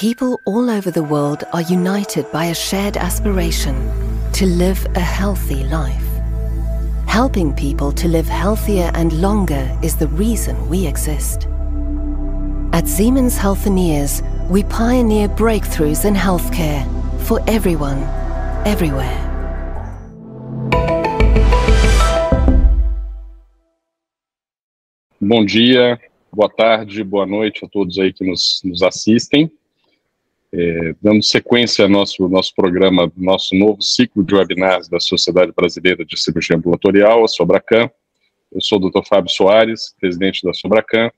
People all over the world are united by a shared aspiration to live a healthy life. Helping people to live healthier and longer is the reason we exist. At Siemens Healthineers, we pioneer breakthroughs in healthcare for everyone, everywhere. Bom dia, boa tarde, boa noite a todos aí que nos assistem. Dando sequência ao nosso programa, nosso novo ciclo de webinars da Sociedade Brasileira de Cirurgia Ambulatorial, a Sobracan. Eu sou o Dr. Fábio Soares, presidente da Sobracan,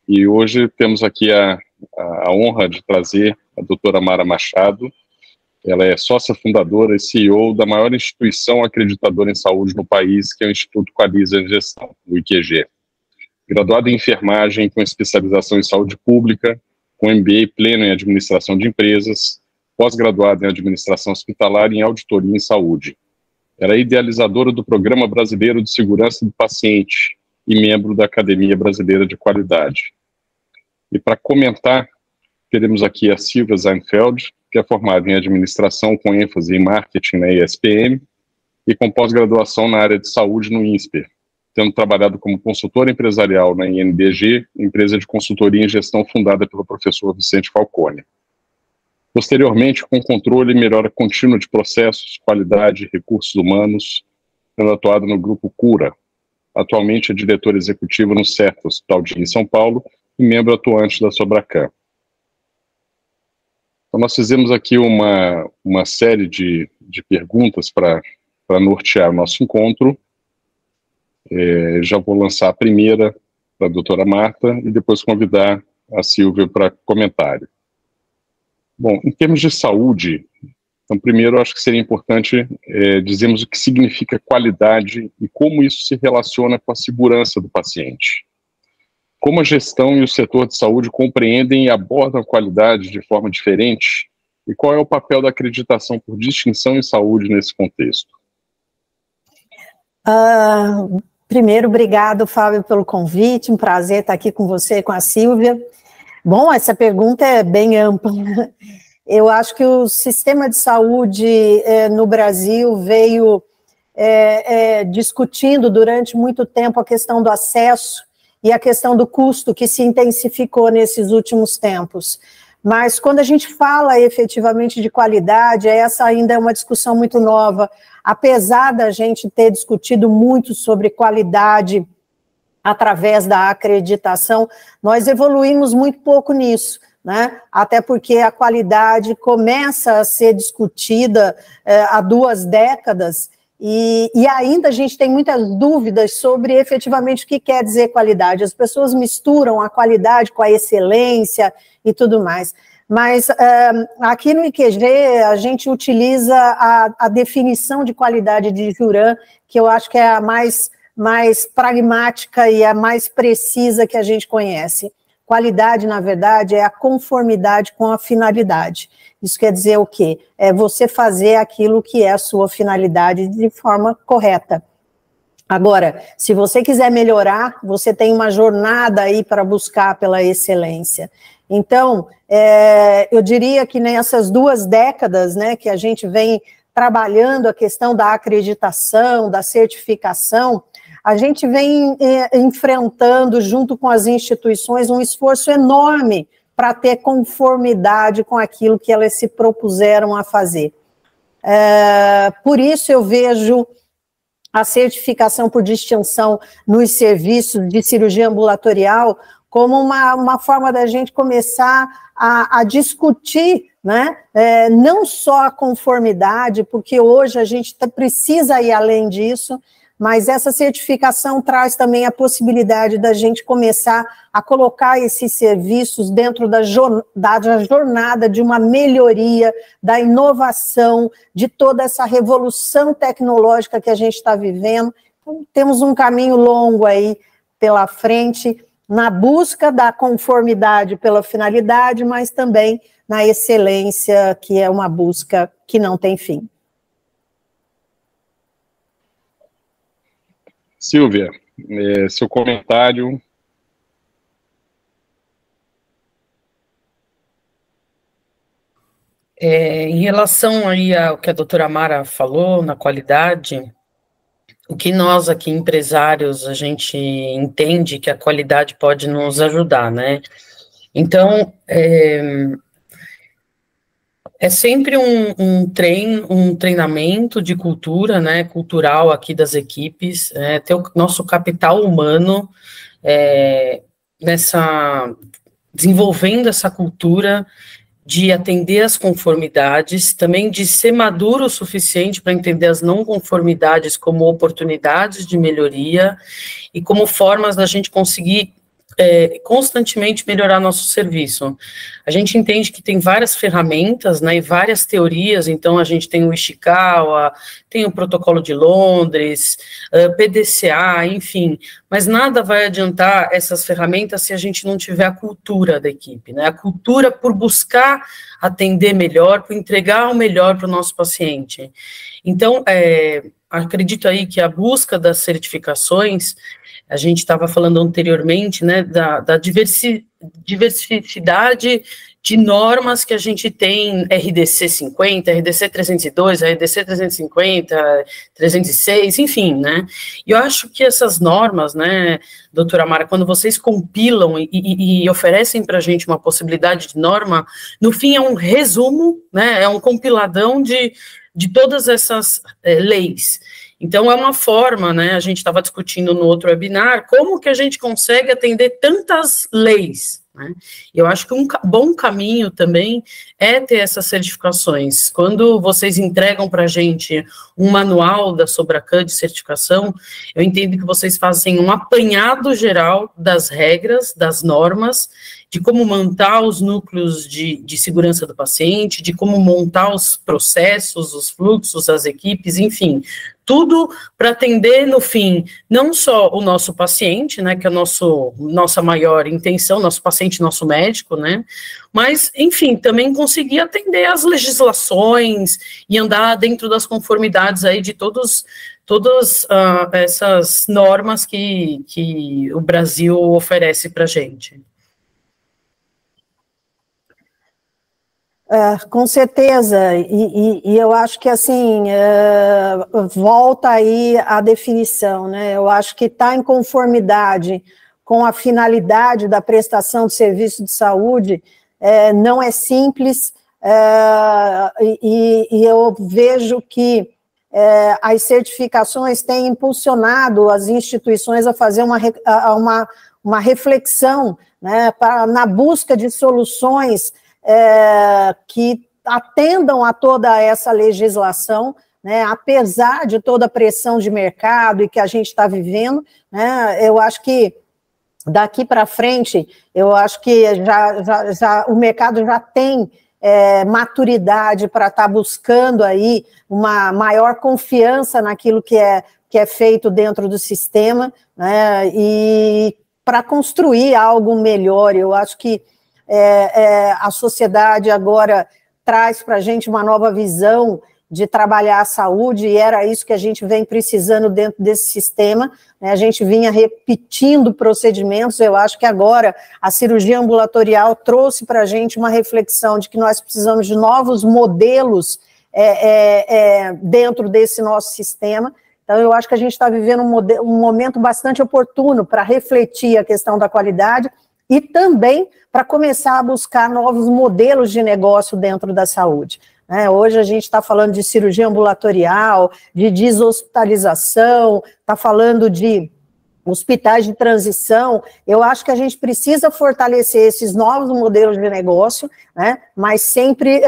e hoje temos aqui a honra de trazer a doutora Mara Machado. Ela é sócia fundadora e CEO da maior instituição acreditadora em saúde no país, que é o Instituto Qualisa em Gestão, o IQG. Graduada em enfermagem com especialização em saúde pública, com MBA pleno em administração de empresas, pós-graduada em administração hospitalar e em auditoria em saúde. Era idealizadora do Programa Brasileiro de Segurança do Paciente e membro da Academia Brasileira de Qualidade. E para comentar, teremos aqui a Silvia Seinfeld, que é formada em administração com ênfase em marketing na ESPM e com pós-graduação na área de saúde no INSPER, tendo trabalhado como consultora empresarial na INDG, empresa de consultoria em gestão fundada pelo professor Vicente Falcone. Posteriormente, com controle e melhora contínua de processos, qualidade e recursos humanos, tendo atuado no Grupo Cura. Atualmente é diretora executiva no CERTA, Hospital de Rio, em São Paulo, e membro atuante da Sobracan. Então, nós fizemos aqui uma série de perguntas para nortear o nosso encontro. Já vou lançar a primeira para a doutora Marta e depois convidar a Silvia para comentário. Bom, em termos de saúde, então, primeiro, acho que seria importante dizermos o que significa qualidade e como isso se relaciona com a segurança do paciente. Como a gestão e o setor de saúde compreendem e abordam a qualidade de forma diferente e qual é o papel da acreditação por distinção em saúde nesse contexto? Primeiro, obrigado, Fábio, pelo convite, um prazer estar aqui com você e com a Silvia. Bom, essa pergunta é bem ampla. Eu acho que o sistema de saúde no Brasil veio discutindo durante muito tempo a questão do acesso e a questão do custo, que se intensificou nesses últimos tempos. Mas quando a gente fala efetivamente de qualidade, essa ainda é uma discussão muito nova. Apesar da gente ter discutido muito sobre qualidade através da acreditação, nós evoluímos muito pouco nisso, né? Até porque a qualidade começa a ser discutida há 2 décadas e ainda a gente tem muitas dúvidas sobre efetivamente o que quer dizer qualidade. As pessoas misturam a qualidade com a excelência e tudo mais. Mas aqui no IQG a gente utiliza a definição de qualidade de Juran, que eu acho que é a mais pragmática e a mais precisa que a gente conhece. Qualidade, na verdade, é a conformidade com a finalidade. Isso quer dizer o quê? É você fazer aquilo que é a sua finalidade de forma correta. Agora, se você quiser melhorar, você tem uma jornada aí para buscar pela excelência. Então, eu diria que nessas 2 décadas, né, que a gente vem trabalhando a questão da acreditação, da certificação, a gente vem enfrentando, junto com as instituições, um esforço enorme para ter conformidade com aquilo que elas se propuseram a fazer. Por isso eu vejo a certificação por distinção nos serviços de cirurgia ambulatorial como uma forma da gente começar a discutir, né, não só a conformidade, porque hoje a gente precisa ir além disso, mas essa certificação traz também a possibilidade da gente começar a colocar esses serviços dentro da jornada de uma melhoria, da inovação, de toda essa revolução tecnológica que a gente está vivendo. Então, temos um caminho longo aí pela frente, na busca da conformidade pela finalidade, mas também na excelência, que é uma busca que não tem fim. Silvia, seu comentário. Em relação aí ao que a doutora Mara falou, na qualidade, o que nós aqui, empresários, a gente entende que a qualidade pode nos ajudar, né? Então, é sempre um treinamento de cultura, né, cultural aqui das equipes, ter o nosso capital humano desenvolvendo essa cultura de atender as conformidades, também de ser maduro o suficiente para entender as não conformidades como oportunidades de melhoria e como formas da gente conseguir constantemente melhorar nosso serviço. A gente entende que tem várias ferramentas, né, e várias teorias, então a gente tem o Ishikawa, tem o Protocolo de Londres, PDCA, enfim, mas nada vai adiantar essas ferramentas se a gente não tiver a cultura da equipe, né, a cultura por buscar atender melhor, por entregar o melhor para o nosso paciente. Então, acredito aí que a busca das certificações, a gente estava falando anteriormente, né, da diversidade de normas que a gente tem, RDC 50, RDC 302, RDC 350, 306, enfim, né, e eu acho que essas normas, né, doutora Mara, quando vocês compilam e oferecem para a gente uma possibilidade de norma, no fim é um resumo, né, é um compiladão de todas essas leis. Então, é uma forma, né, a gente estava discutindo no outro webinar, como que a gente consegue atender tantas leis, né? Eu acho que um bom caminho também é ter essas certificações. Quando vocês entregam para a gente um manual da Sobracan de certificação, eu entendo que vocês fazem um apanhado geral das regras, das normas, de como montar os núcleos de segurança do paciente, de como montar os processos, os fluxos, as equipes, enfim, tudo para atender, no fim, não só o nosso paciente, né, que é a nossa maior intenção, nosso paciente, nosso médico, né, mas, enfim, também conseguir atender as legislações e andar dentro das conformidades aí de todas essas normas que o Brasil oferece para a gente. Com certeza, e eu acho que, assim, volta aí a definição, né, eu acho que está em conformidade com a finalidade da prestação de serviço de saúde, não é simples, e eu vejo que as certificações têm impulsionado as instituições a fazer uma reflexão, né, na busca de soluções que atendam a toda essa legislação, né, apesar de toda a pressão de mercado e que a gente está vivendo, né, eu acho que daqui para frente, eu acho que o mercado já tem maturidade para estar buscando aí uma maior confiança naquilo que é feito dentro do sistema, né, e para construir algo melhor. Eu acho que a sociedade agora traz para a gente uma nova visão de trabalhar a saúde, e era isso que a gente vem precisando dentro desse sistema, né? A gente vinha repetindo procedimentos. Eu acho que agora a cirurgia ambulatorial trouxe para a gente uma reflexão de que nós precisamos de novos modelos dentro desse nosso sistema. Então, eu acho que a gente está vivendo um momento bastante oportuno para refletir a questão da qualidade e também para começar a buscar novos modelos de negócio dentro da saúde. Hoje a gente está falando de cirurgia ambulatorial, de deshospitalização, está falando de hospitais de transição. Eu acho que a gente precisa fortalecer esses novos modelos de negócio, né, mas sempre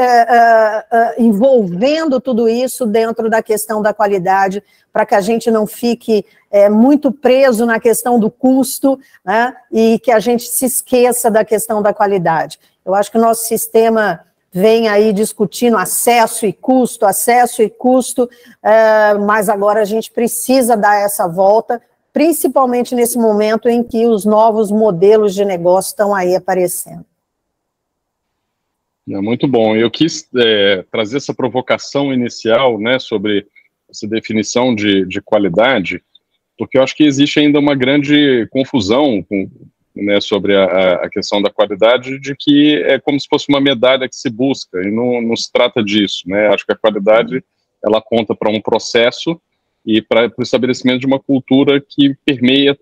envolvendo tudo isso dentro da questão da qualidade, para que a gente não fique muito preso na questão do custo, né, e que a gente se esqueça da questão da qualidade. Eu acho que o nosso sistema vem aí discutindo acesso e custo, mas agora a gente precisa dar essa volta, principalmente nesse momento em que os novos modelos de negócio estão aí aparecendo. Muito bom. Eu quis trazer essa provocação inicial, né, sobre essa definição de qualidade, porque eu acho que existe ainda uma grande confusão né, sobre a questão da qualidade, de que é como se fosse uma medalha que se busca, e não se trata disso, né? Acho que a qualidade, ela aponta para um processo e para o estabelecimento de uma cultura que permeia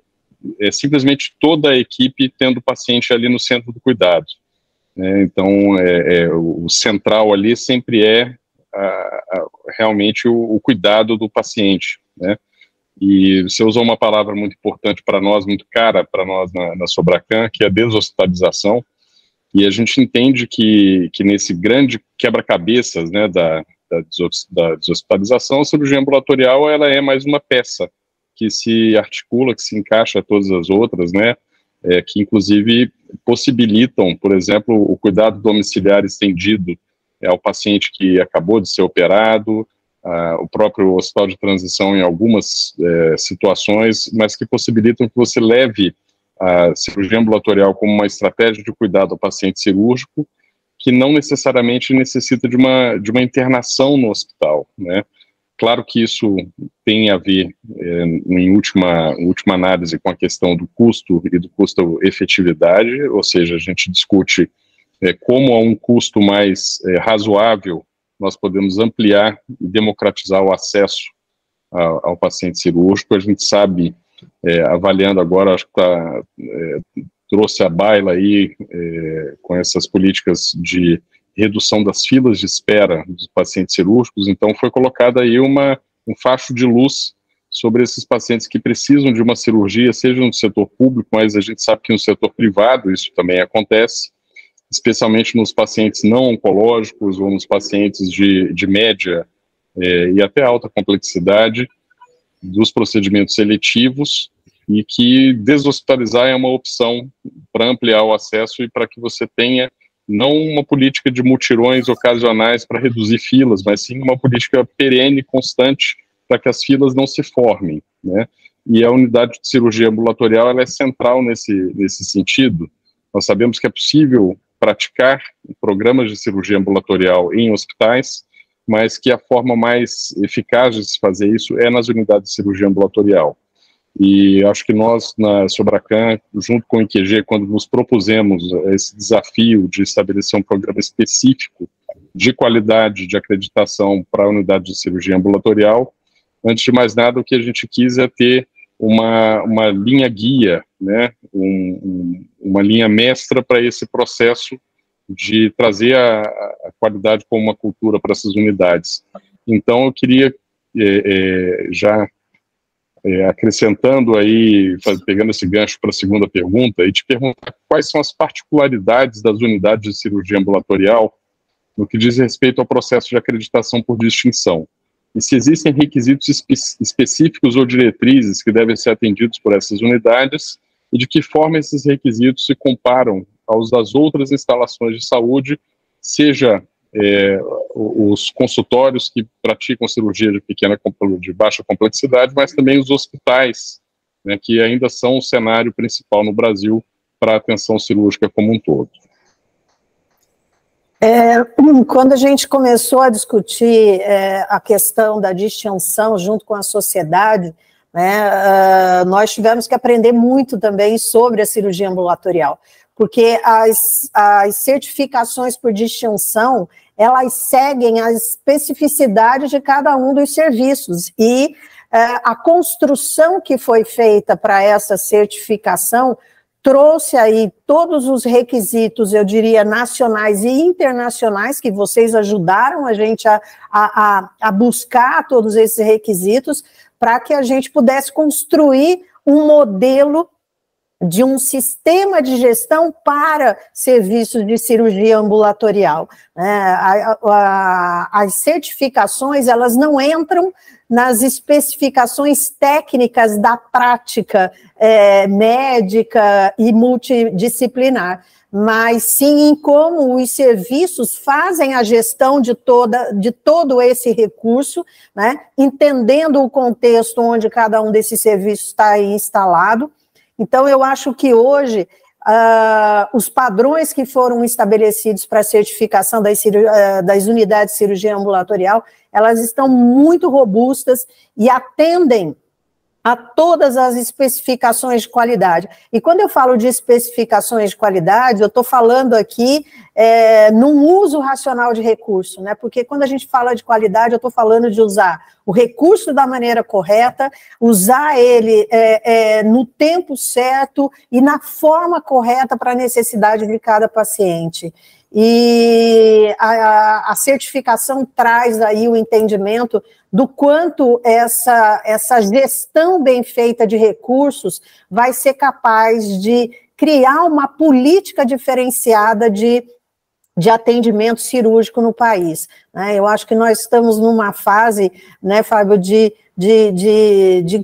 simplesmente toda a equipe, tendo o paciente ali no centro do cuidado. Então, o central ali sempre é realmente o cuidado do paciente, né? E você usou uma palavra muito importante para nós, muito cara para nós na Sobracan, que é a deshospitalização, e a gente entende que nesse grande quebra-cabeças, né, da deshospitalização, a cirurgia ambulatorial, ela é mais uma peça que se articula, que se encaixa a todas as outras, né, que inclusive possibilitam, por exemplo, o cuidado domiciliar estendido ao paciente que acabou de ser operado, o próprio hospital de transição em algumas situações, mas que possibilitam que você leve a cirurgia ambulatorial como uma estratégia de cuidado ao paciente cirúrgico, que não necessariamente necessita de uma internação no hospital, né? Claro que isso tem a ver, em última análise, com a questão do custo e do custo-efetividade, ou seja, a gente discute como a um custo mais razoável nós podemos ampliar e democratizar o acesso ao paciente cirúrgico. A gente sabe, avaliando agora, acho que trouxe à baila aí, com essas políticas de redução das filas de espera dos pacientes cirúrgicos, então foi colocado aí um facho de luz sobre esses pacientes que precisam de uma cirurgia, seja no setor público, mas a gente sabe que no setor privado isso também acontece, especialmente nos pacientes não oncológicos ou nos pacientes de média e até alta complexidade dos procedimentos seletivos, e que deshospitalizar é uma opção para ampliar o acesso e para que você tenha não uma política de mutirões ocasionais para reduzir filas, mas sim uma política perene, constante, para que as filas não se formem, né? E a unidade de cirurgia ambulatorial, ela é central nesse sentido. Nós sabemos que é possível praticar programas de cirurgia ambulatorial em hospitais, mas que a forma mais eficaz de se fazer isso é nas unidades de cirurgia ambulatorial. E acho que nós, na Sobracan, junto com o IQG, quando nos propusemos esse desafio de estabelecer um programa específico de qualidade de acreditação para a unidade de cirurgia ambulatorial, antes de mais nada, o que a gente quis é ter uma linha guia, né, uma linha mestra para esse processo de trazer a qualidade como uma cultura para essas unidades. Então, eu queria acrescentando aí, pegando esse gancho para a segunda pergunta, e te perguntar quais são as particularidades das unidades de cirurgia ambulatorial no que diz respeito ao processo de acreditação por distinção, e se existem requisitos específicos ou diretrizes que devem ser atendidos por essas unidades, e de que forma esses requisitos se comparam aos das outras instalações de saúde, seja os consultórios que praticam cirurgia de baixa complexidade, mas também os hospitais, né, que ainda são o cenário principal no Brasil para a atenção cirúrgica como um todo. Quando a gente começou a discutir a questão da distinção junto com a sociedade, né, nós tivemos que aprender muito também sobre a cirurgia ambulatorial, porque as certificações por distinção, elas seguem a especificidade de cada um dos serviços, e a construção que foi feita para essa certificação trouxe aí todos os requisitos, eu diria, nacionais e internacionais, que vocês ajudaram a gente a buscar todos esses requisitos, para que a gente pudesse construir um modelo de um sistema de gestão para serviços de cirurgia ambulatorial. As certificações, elas não entram nas especificações técnicas da prática médica e multidisciplinar, mas sim em como os serviços fazem a gestão de todo esse recurso, né, entendendo o contexto onde cada um desses serviços está instalado. Então, eu acho que hoje os padrões que foram estabelecidos para a certificação das unidades de cirurgia ambulatorial, elas estão muito robustas e atendem a todas as especificações de qualidade. E quando eu falo de especificações de qualidade, eu estou falando aqui num uso racional de recurso, né? Porque quando a gente fala de qualidade, eu estou falando de usar o recurso da maneira correta, usar ele no tempo certo e na forma correta para a necessidade de cada paciente. E a certificação traz aí o entendimento do quanto essa gestão bem feita de recursos vai ser capaz de criar uma política diferenciada de atendimento cirúrgico no país. Eu acho que nós estamos numa fase, né, Fábio, de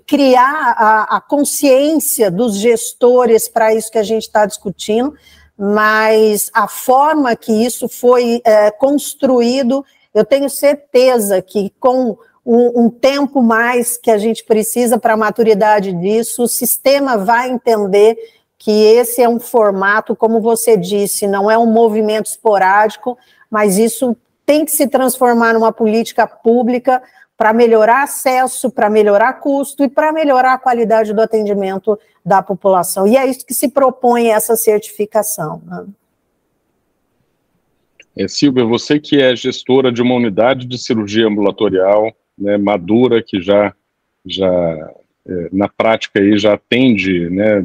criar a consciência dos gestores para isso que a gente está discutindo, mas a forma que isso foi construído, eu tenho certeza que com um tempo mais que a gente precisa para a maturidade disso, o sistema vai entender que esse é um formato, como você disse, não é um movimento esporádico, mas isso tem que se transformar numa política pública para melhorar acesso, para melhorar custo e para melhorar a qualidade do atendimento da população. E é isso que se propõe essa certificação. Né? Silvia, você que é gestora de uma unidade de cirurgia ambulatorial, né, madura, que já na prática aí já atende, né,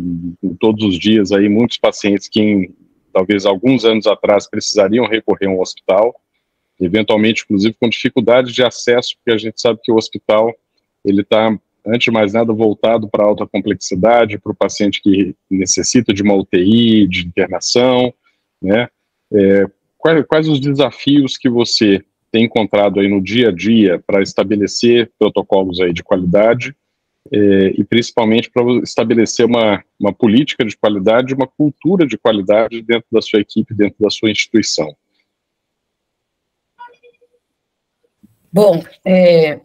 todos os dias aí muitos pacientes que talvez alguns anos atrás precisariam recorrer a um hospital, eventualmente, inclusive, com dificuldade de acesso, porque a gente sabe que o hospital, ele está, antes de mais nada, voltado para alta complexidade, para o paciente que necessita de uma UTI, de internação, né? Quais os desafios que você tem encontrado aí no dia a dia para estabelecer protocolos aí de qualidade e principalmente para estabelecer uma política de qualidade, uma cultura de qualidade dentro da sua equipe, dentro da sua instituição? Bom,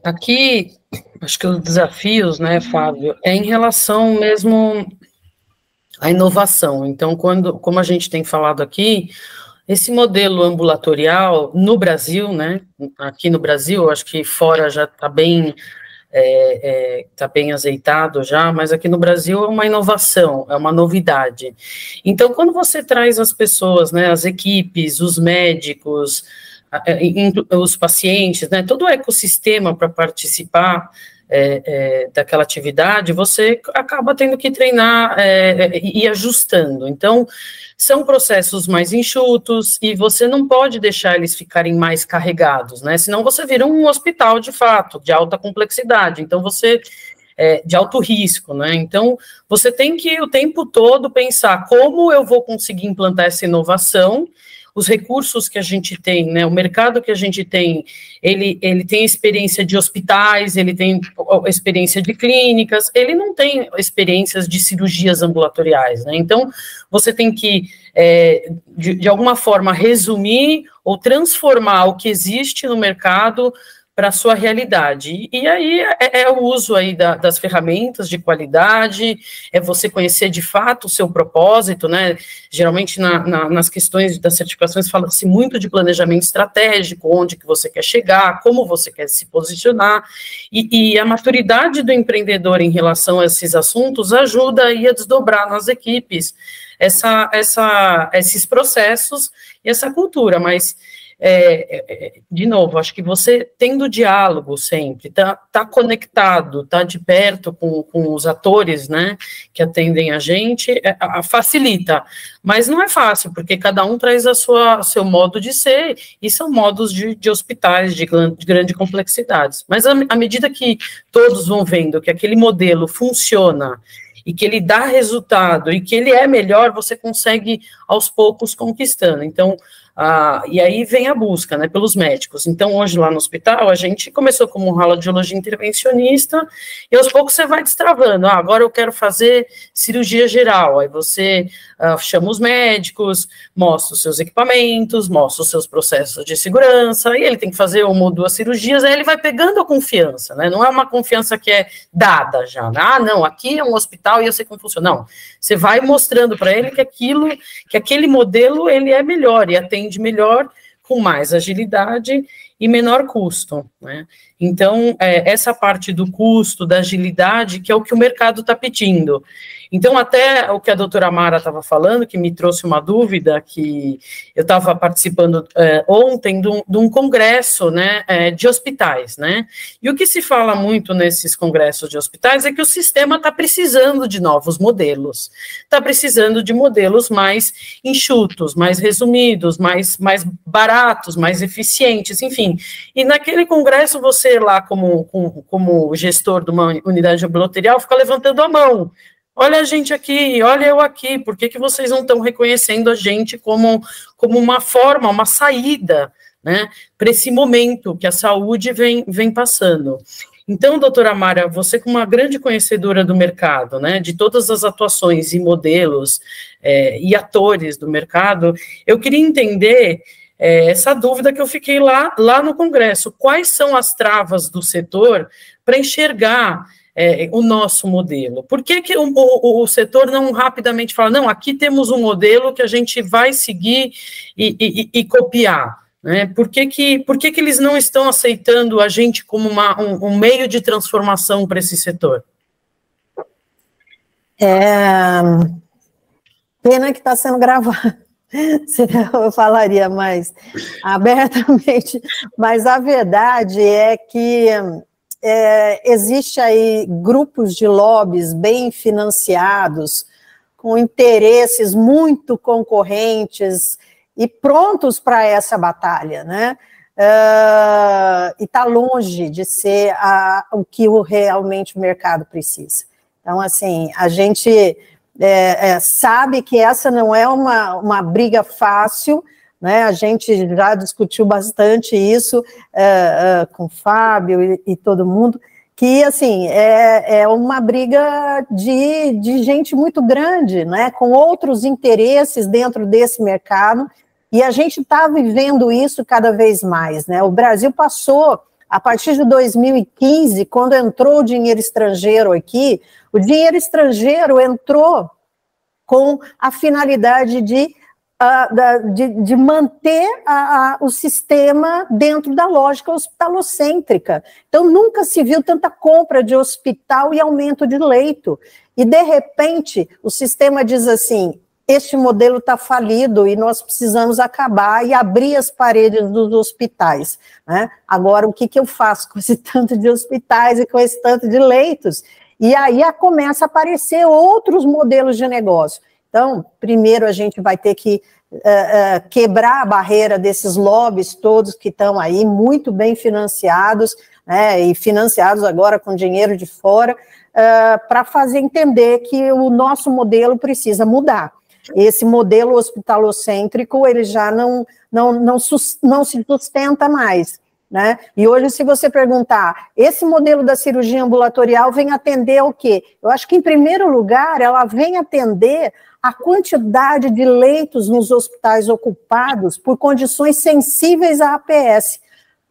aqui, acho que os desafios, né, Fábio, é em relação mesmo à inovação. Então, como a gente tem falado aqui, esse modelo ambulatorial no Brasil, né, aqui no Brasil, acho que fora já está bem azeitado já, mas aqui no Brasil é uma inovação, é uma novidade. Então, quando você traz as pessoas, né, as equipes, os médicos, os pacientes, né, todo o ecossistema para participar daquela atividade, você acaba tendo que treinar e ir ajustando. Então, são processos mais enxutos e você não pode deixar eles ficarem mais carregados, né? Senão você vira um hospital de fato, de alta complexidade. Então, de alto risco, né? Então, você tem que o tempo todo pensar como eu vou conseguir implantar essa inovação. Os recursos que a gente tem, né, o mercado que a gente tem, ele tem experiência de hospitais, ele tem experiência de clínicas, ele não tem experiências de cirurgias ambulatoriais, né? Então, você tem que, de alguma forma, resumir ou transformar o que existe no mercado para a sua realidade. E aí é o uso aí das ferramentas de qualidade, é você conhecer de fato o seu propósito, né? Geralmente nas questões das certificações fala-se muito de planejamento estratégico, onde que você quer chegar, como você quer se posicionar, e a maturidade do empreendedor em relação a esses assuntos ajuda aí a desdobrar nas equipes esses processos e essa cultura, mas de novo, acho que você tendo diálogo sempre, tá conectado, tá de perto com os atores, né, que atendem a gente, facilita, mas não é fácil, porque cada um traz seu modo de ser, e são modos de hospitais de grande complexidade, mas à medida que todos vão vendo que aquele modelo funciona, e que ele dá resultado, e que ele é melhor, você consegue aos poucos conquistando. Então, e aí vem a busca, né, pelos médicos. Então, hoje lá no hospital, a gente começou como um radiologia intervencionista, e aos poucos você vai destravando. Agora eu quero fazer cirurgia geral. Aí você chama os médicos, mostra os seus equipamentos, mostra os seus processos de segurança, e ele tem que fazer uma ou duas cirurgias, aí ele vai pegando a confiança, né? Não é uma confiança que é dada já, né? Não, aqui é um hospital e eu sei como funciona. Não, você vai mostrando para ele que aquele modelo, ele é melhor e atende melhor com mais agilidade e menor custo, né? Então, essa parte do custo, da agilidade, que é o que o mercado está pedindo. Então, até o que a doutora Mara estava falando, que me trouxe uma dúvida, que eu estava participando ontem de um congresso, né, de hospitais, né? E o que se fala muito nesses congressos de hospitais é que o sistema está precisando de novos modelos, está precisando de modelos mais enxutos, mais resumidos, mais baratos, mais eficientes, enfim. E naquele congresso, você lá, como gestor de uma unidade ambulatorial, fica levantando a mão. Olha a gente aqui, olha eu aqui, por que vocês não estão reconhecendo a gente como uma forma, uma saída, né, para esse momento que a saúde vem passando? Então, doutora Mara, você como uma grande conhecedora do mercado, né, de todas as atuações e modelos e atores do mercado, eu queria entender essa dúvida que eu fiquei lá no Congresso. Quais são as travas do setor para enxergar o nosso modelo? Por que o setor não rapidamente fala, não, aqui temos um modelo que a gente vai seguir e copiar? Né? Por que eles não estão aceitando a gente como um meio de transformação para esse setor? Pena que está sendo gravado. Eu falaria mais abertamente, mas a verdade é que existe aí grupos de lobbies bem financiados, com interesses muito concorrentes e prontos para essa batalha, né? E está longe de ser o que realmente o mercado precisa. Então, assim, a gente sabe que essa não é uma briga fácil, né? A gente já discutiu bastante isso com o Fábio e todo mundo, que, assim, é uma briga de gente muito grande, né? Com outros interesses dentro desse mercado, e a gente está vivendo isso cada vez mais, né? O Brasil passou, a partir de 2015, quando entrou o dinheiro estrangeiro aqui, o dinheiro estrangeiro entrou com a finalidade de manter o sistema dentro da lógica hospitalocêntrica. Então, nunca se viu tanta compra de hospital e aumento de leito. E, de repente, o sistema diz assim, este modelo está falido e nós precisamos acabar e abrir as paredes dos hospitais, né? Agora, o que eu faço com esse tanto de hospitais e com esse tanto de leitos? E aí começa a aparecer outros modelos de negócio. Então, primeiro a gente vai ter que quebrar a barreira desses lobbies todos que estão aí, muito bem financiados, né, e financiados agora com dinheiro de fora, para fazer entender que o nosso modelo precisa mudar. Esse modelo hospitalocêntrico, ele já não se sustenta mais, né? E hoje, se você perguntar, esse modelo da cirurgia ambulatorial vem atender o quê? Eu acho que, em primeiro lugar, ela vem atender a quantidade de leitos nos hospitais ocupados por condições sensíveis à APS.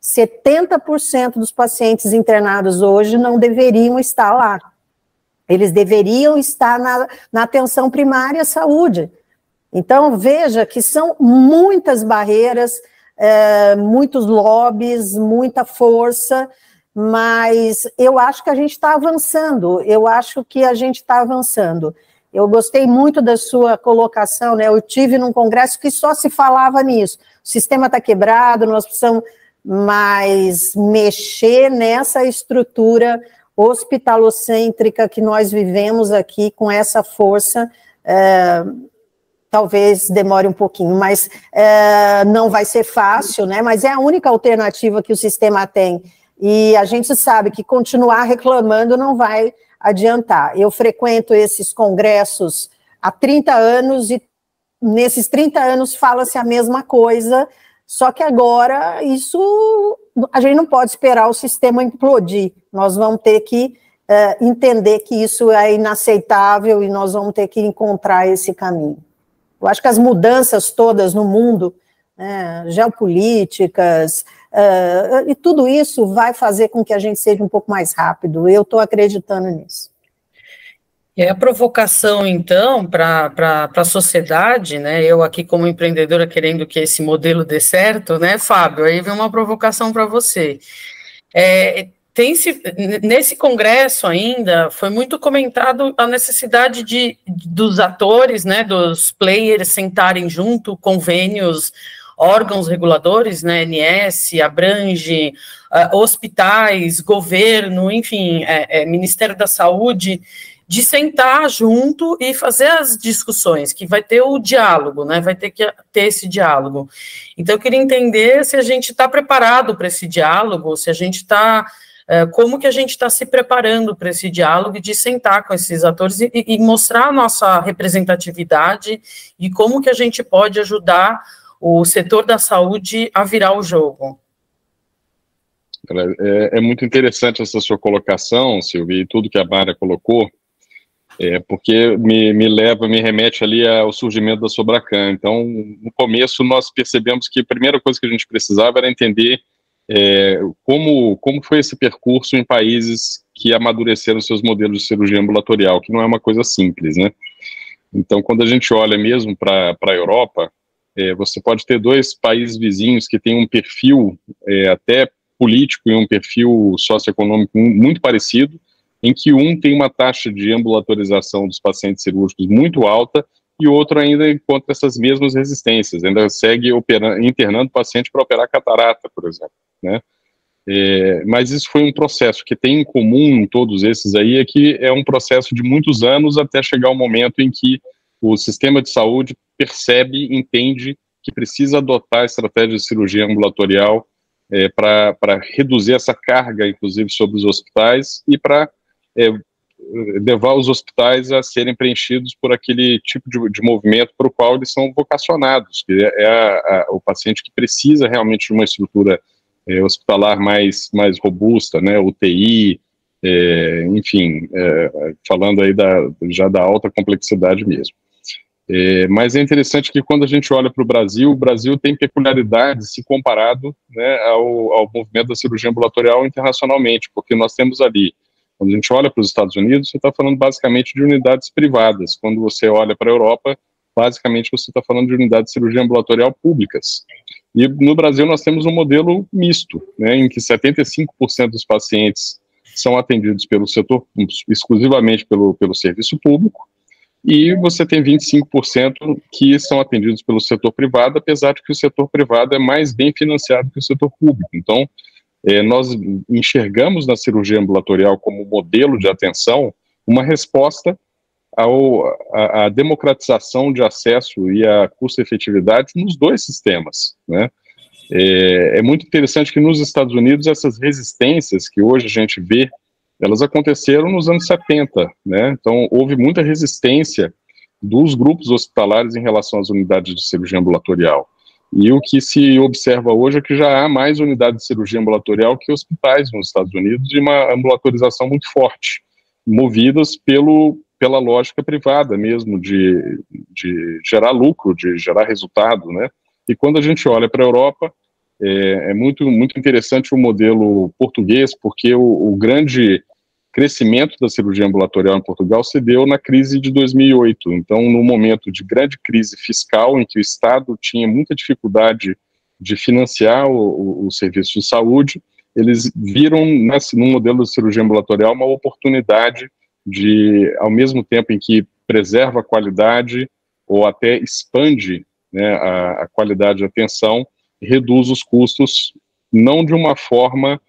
70% dos pacientes internados hoje não deveriam estar lá. Eles deveriam estar na atenção primária à saúde. Então, veja que são muitas barreiras, muitos lobbies, muita força, mas eu acho que a gente está avançando, Eu gostei muito da sua colocação, né? Eu tive num congresso que só se falava nisso. O sistema está quebrado, nós precisamos mais mexer nessa estrutura hospitalocêntrica que nós vivemos aqui com essa força. Talvez demore um pouquinho, mas não vai ser fácil, né? Mas é a única alternativa que o sistema tem. E a gente sabe que continuar reclamando não vai adiantar. Eu frequento esses congressos há 30 anos e nesses 30 anos fala-se a mesma coisa, só que agora a gente não pode esperar o sistema implodir. Nós vamos ter que entender que isso é inaceitável e nós vamos ter que encontrar esse caminho. Eu acho que as mudanças todas no mundo, geopolíticas, e tudo isso vai fazer com que a gente seja um pouco mais rápido. Eu estou acreditando nisso. E a provocação, então, para a sociedade, né, eu aqui como empreendedora querendo que esse modelo dê certo, né, Fábio, aí vem uma provocação para você. Nesse congresso ainda, foi muito comentado a necessidade dos atores, né, dos players sentarem junto, convênios, órgãos reguladores, né, ANS, abrange, hospitais, governo, enfim, Ministério da Saúde, de sentar junto e fazer as discussões, que vai ter o diálogo, né, vai ter que ter esse diálogo. Então, eu queria entender se a gente está preparado para esse diálogo, se a gente está, como que a gente está se preparando para esse diálogo, de sentar com esses atores e mostrar a nossa representatividade e como que a gente pode ajudar o setor da saúde a virar o jogo. É muito interessante essa sua colocação, Silvia, e tudo que a Mara colocou, porque me remete ali ao surgimento da Sobracan. Então, no começo, nós percebemos que a primeira coisa que a gente precisava era entender como foi esse percurso em países que amadureceram seus modelos de cirurgia ambulatorial, que não é uma coisa simples, né? Então, quando a gente olha mesmo para a Europa, você pode ter dois países vizinhos que têm um perfil até político e um perfil socioeconômico muito parecido, em que um tem uma taxa de ambulatorização dos pacientes cirúrgicos muito alta e o outro ainda encontra essas mesmas resistências, ainda segue internando paciente para operar catarata, por exemplo, né? Mas isso foi um processo que tem em comum em todos esses aí, é que é um processo de muitos anos até chegar o momento em que o sistema de saúde percebe, entende que precisa adotar a estratégia de cirurgia ambulatorial para reduzir essa carga, inclusive, sobre os hospitais e para levar os hospitais a serem preenchidos por aquele tipo de movimento para o qual eles são vocacionados, que o paciente que precisa realmente de uma estrutura hospitalar mais robusta, né, UTI, enfim, falando aí já da alta complexidade mesmo. Mas é interessante que quando a gente olha para o Brasil tem peculiaridades se comparado, né, ao movimento da cirurgia ambulatorial internacionalmente, porque nós temos ali, quando a gente olha para os Estados Unidos, você está falando basicamente de unidades privadas. Quando você olha para a Europa, basicamente você está falando de unidades de cirurgia ambulatorial públicas. E no Brasil nós temos um modelo misto, né, em que 75% dos pacientes são atendidos pelo setor, exclusivamente pelo serviço público, e você tem 25% que são atendidos pelo setor privado, apesar de que o setor privado é mais bem financiado que o setor público. Então, nós enxergamos na cirurgia ambulatorial como modelo de atenção uma resposta à democratização de acesso e à custo-efetividade nos dois sistemas, né? É muito interessante que nos Estados Unidos essas resistências que hoje a gente vê, elas aconteceram nos anos 70, né? Então, houve muita resistência dos grupos hospitalares em relação às unidades de cirurgia ambulatorial. E o que se observa hoje é que já há mais unidades de cirurgia ambulatorial que hospitais nos Estados Unidos, de uma ambulatorização muito forte, movidas pela lógica privada mesmo, de gerar lucro, de gerar resultado, né? E quando a gente olha para a Europa, é muito interessante o modelo português, porque o grande crescimento da cirurgia ambulatorial em Portugal se deu na crise de 2008. Então, no momento de grande crise fiscal, em que o Estado tinha muita dificuldade de financiar o serviço de saúde, eles viram no modelo de cirurgia ambulatorial uma oportunidade de, ao mesmo tempo em que preserva a qualidade ou até expande, né, a qualidade de atenção, reduz os custos, não de uma forma,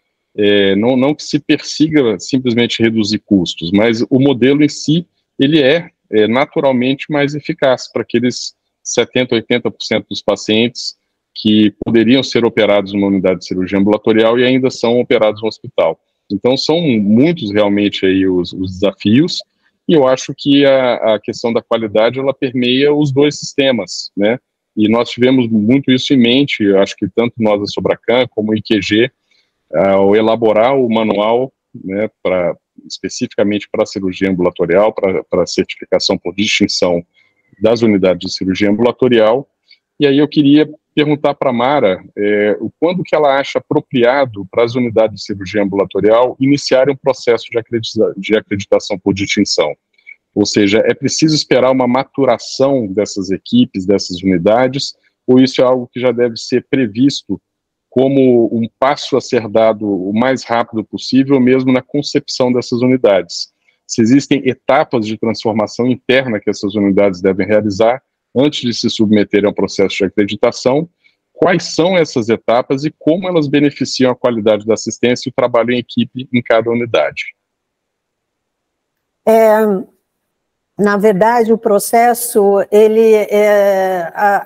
não que se persiga simplesmente reduzir custos, mas o modelo em si, ele é naturalmente mais eficaz para aqueles 70%, 80% dos pacientes que poderiam ser operados numa unidade de cirurgia ambulatorial e ainda são operados no hospital. Então, são muitos realmente aí os desafios, e eu acho que a questão da qualidade, ela permeia os dois sistemas, né? E nós tivemos muito isso em mente, acho que tanto nós da Sobracan como o IQG, ao elaborar o manual, né, especificamente para a cirurgia ambulatorial, para a certificação por distinção das unidades de cirurgia ambulatorial. E aí eu queria perguntar para a Mara quando que ela acha apropriado para as unidades de cirurgia ambulatorial iniciarem um processo de acreditação por distinção. Ou seja, é preciso esperar uma maturação dessas equipes, dessas unidades, ou isso é algo que já deve ser previsto como um passo a ser dado o mais rápido possível, mesmo na concepção dessas unidades? Se existem etapas de transformação interna que essas unidades devem realizar antes de se submeterem ao processo de acreditação, quais são essas etapas e como elas beneficiam a qualidade da assistência e o trabalho em equipe em cada unidade? Na verdade, o processo,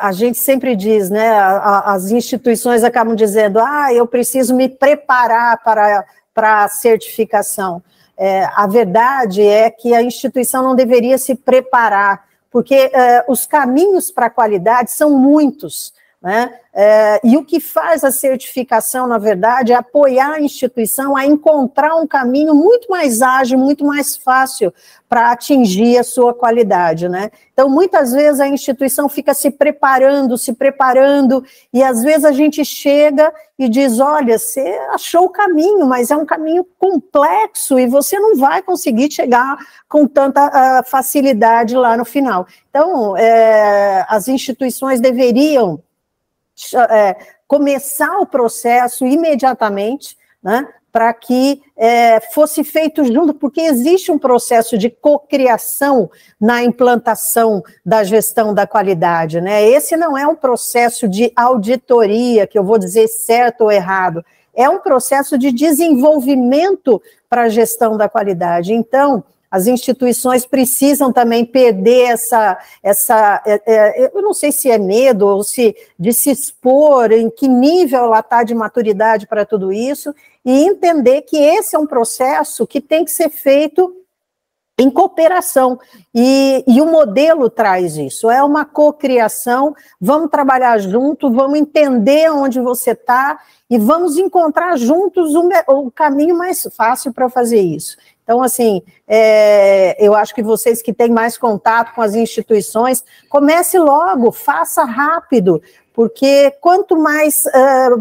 a gente sempre diz, né, as instituições acabam dizendo, eu preciso me preparar para a certificação. A verdade é que a instituição não deveria se preparar, porque os caminhos para a qualidade são muitos, né? E o que faz a certificação, na verdade, é apoiar a instituição a encontrar um caminho muito mais ágil, muito mais fácil para atingir a sua qualidade, né? Então, muitas vezes a instituição fica se preparando, e às vezes a gente chega e diz, olha, você achou o caminho, mas é um caminho complexo e você não vai conseguir chegar com tanta facilidade lá no final. Então, as instituições deveriam começar o processo imediatamente, né, para que fosse feito junto, porque existe um processo de cocriação na implantação da gestão da qualidade, né? Esse não é um processo de auditoria, que eu vou dizer certo ou errado, é um processo de desenvolvimento para a gestão da qualidade. Então, as instituições precisam também perder eu não sei se é medo ou de se expor, em que nível ela está de maturidade para tudo isso, e entender que esse é um processo que tem que ser feito em cooperação, e o modelo traz isso, é uma cocriação, vamos trabalhar junto, vamos entender onde você está, e vamos encontrar juntos o caminho mais fácil para fazer isso. Então, assim, eu acho que vocês que têm mais contato com as instituições, comece logo, faça rápido, porque quanto mais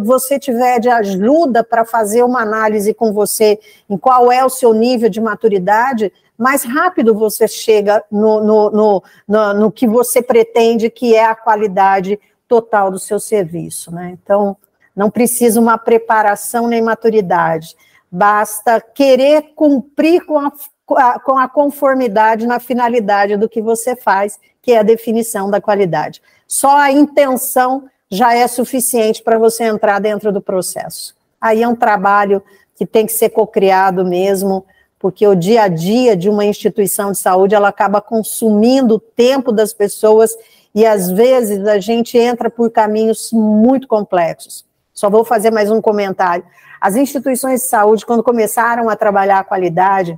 você tiver de ajuda para fazer uma análise com você, em qual é o seu nível de maturidade, mais rápido você chega no que você pretende, que é a qualidade total do seu serviço, né? Então, não precisa uma preparação nem maturidade, basta querer cumprir com a conformidade na finalidade do que você faz, que é a definição da qualidade. Só a intenção já é suficiente para você entrar dentro do processo. Aí é um trabalho que tem que ser cocriado mesmo, porque o dia a dia de uma instituição de saúde, ela acaba consumindo o tempo das pessoas e, às vezes, a gente entra por caminhos muito complexos. Só vou fazer mais um comentário. As instituições de saúde, quando começaram a trabalhar a qualidade,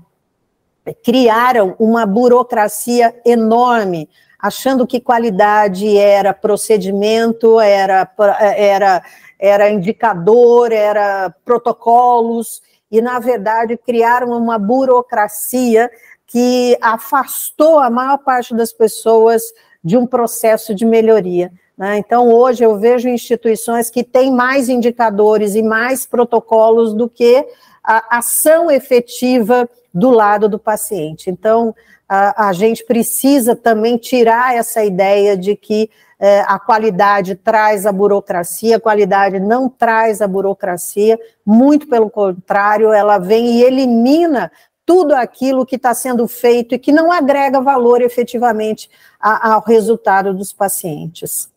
criaram uma burocracia enorme, achando que qualidade era procedimento, era indicador, era protocolos, e, na verdade, criaram uma burocracia que afastou a maior parte das pessoas de um processo de melhoria, né? Então, hoje eu vejo instituições que têm mais indicadores e mais protocolos do que a ação efetiva do lado do paciente. Então, a gente precisa também tirar essa ideia de que a qualidade traz a burocracia, a qualidade não traz a burocracia, muito pelo contrário, ela vem e elimina tudo aquilo que está sendo feito e que não agrega valor efetivamente ao resultado dos pacientes.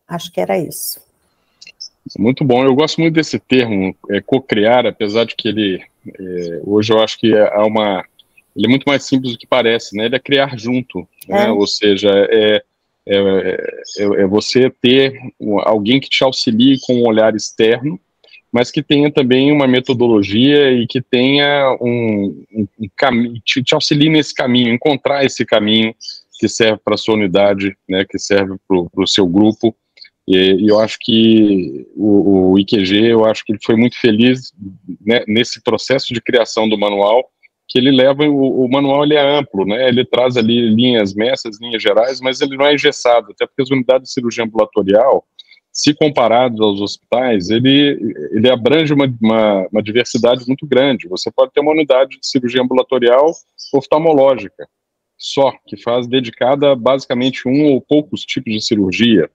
Acho que era isso. Muito bom, eu gosto muito desse termo, cocriar, apesar de que ele, hoje eu acho que ele é muito mais simples do que parece, né? Ele é criar junto, né? Ou seja, é você ter alguém que te auxilie com um olhar externo, mas que tenha também uma metodologia e que tenha um caminho, te auxilie nesse caminho, encontrar esse caminho que serve para a sua unidade, né? Que serve para o seu grupo. E eu acho que o IQG, eu acho que ele foi muito feliz, né, nesse processo de criação do manual, que ele leva, o manual ele é amplo, né, ele traz ali linhas mestras, linhas gerais, mas ele não é engessado, até porque as unidades de cirurgia ambulatorial, se comparados aos hospitais, ele abrange uma diversidade muito grande. Você pode ter uma unidade de cirurgia ambulatorial oftalmológica, só, que faz dedicada a basicamente um ou poucos tipos de cirurgia,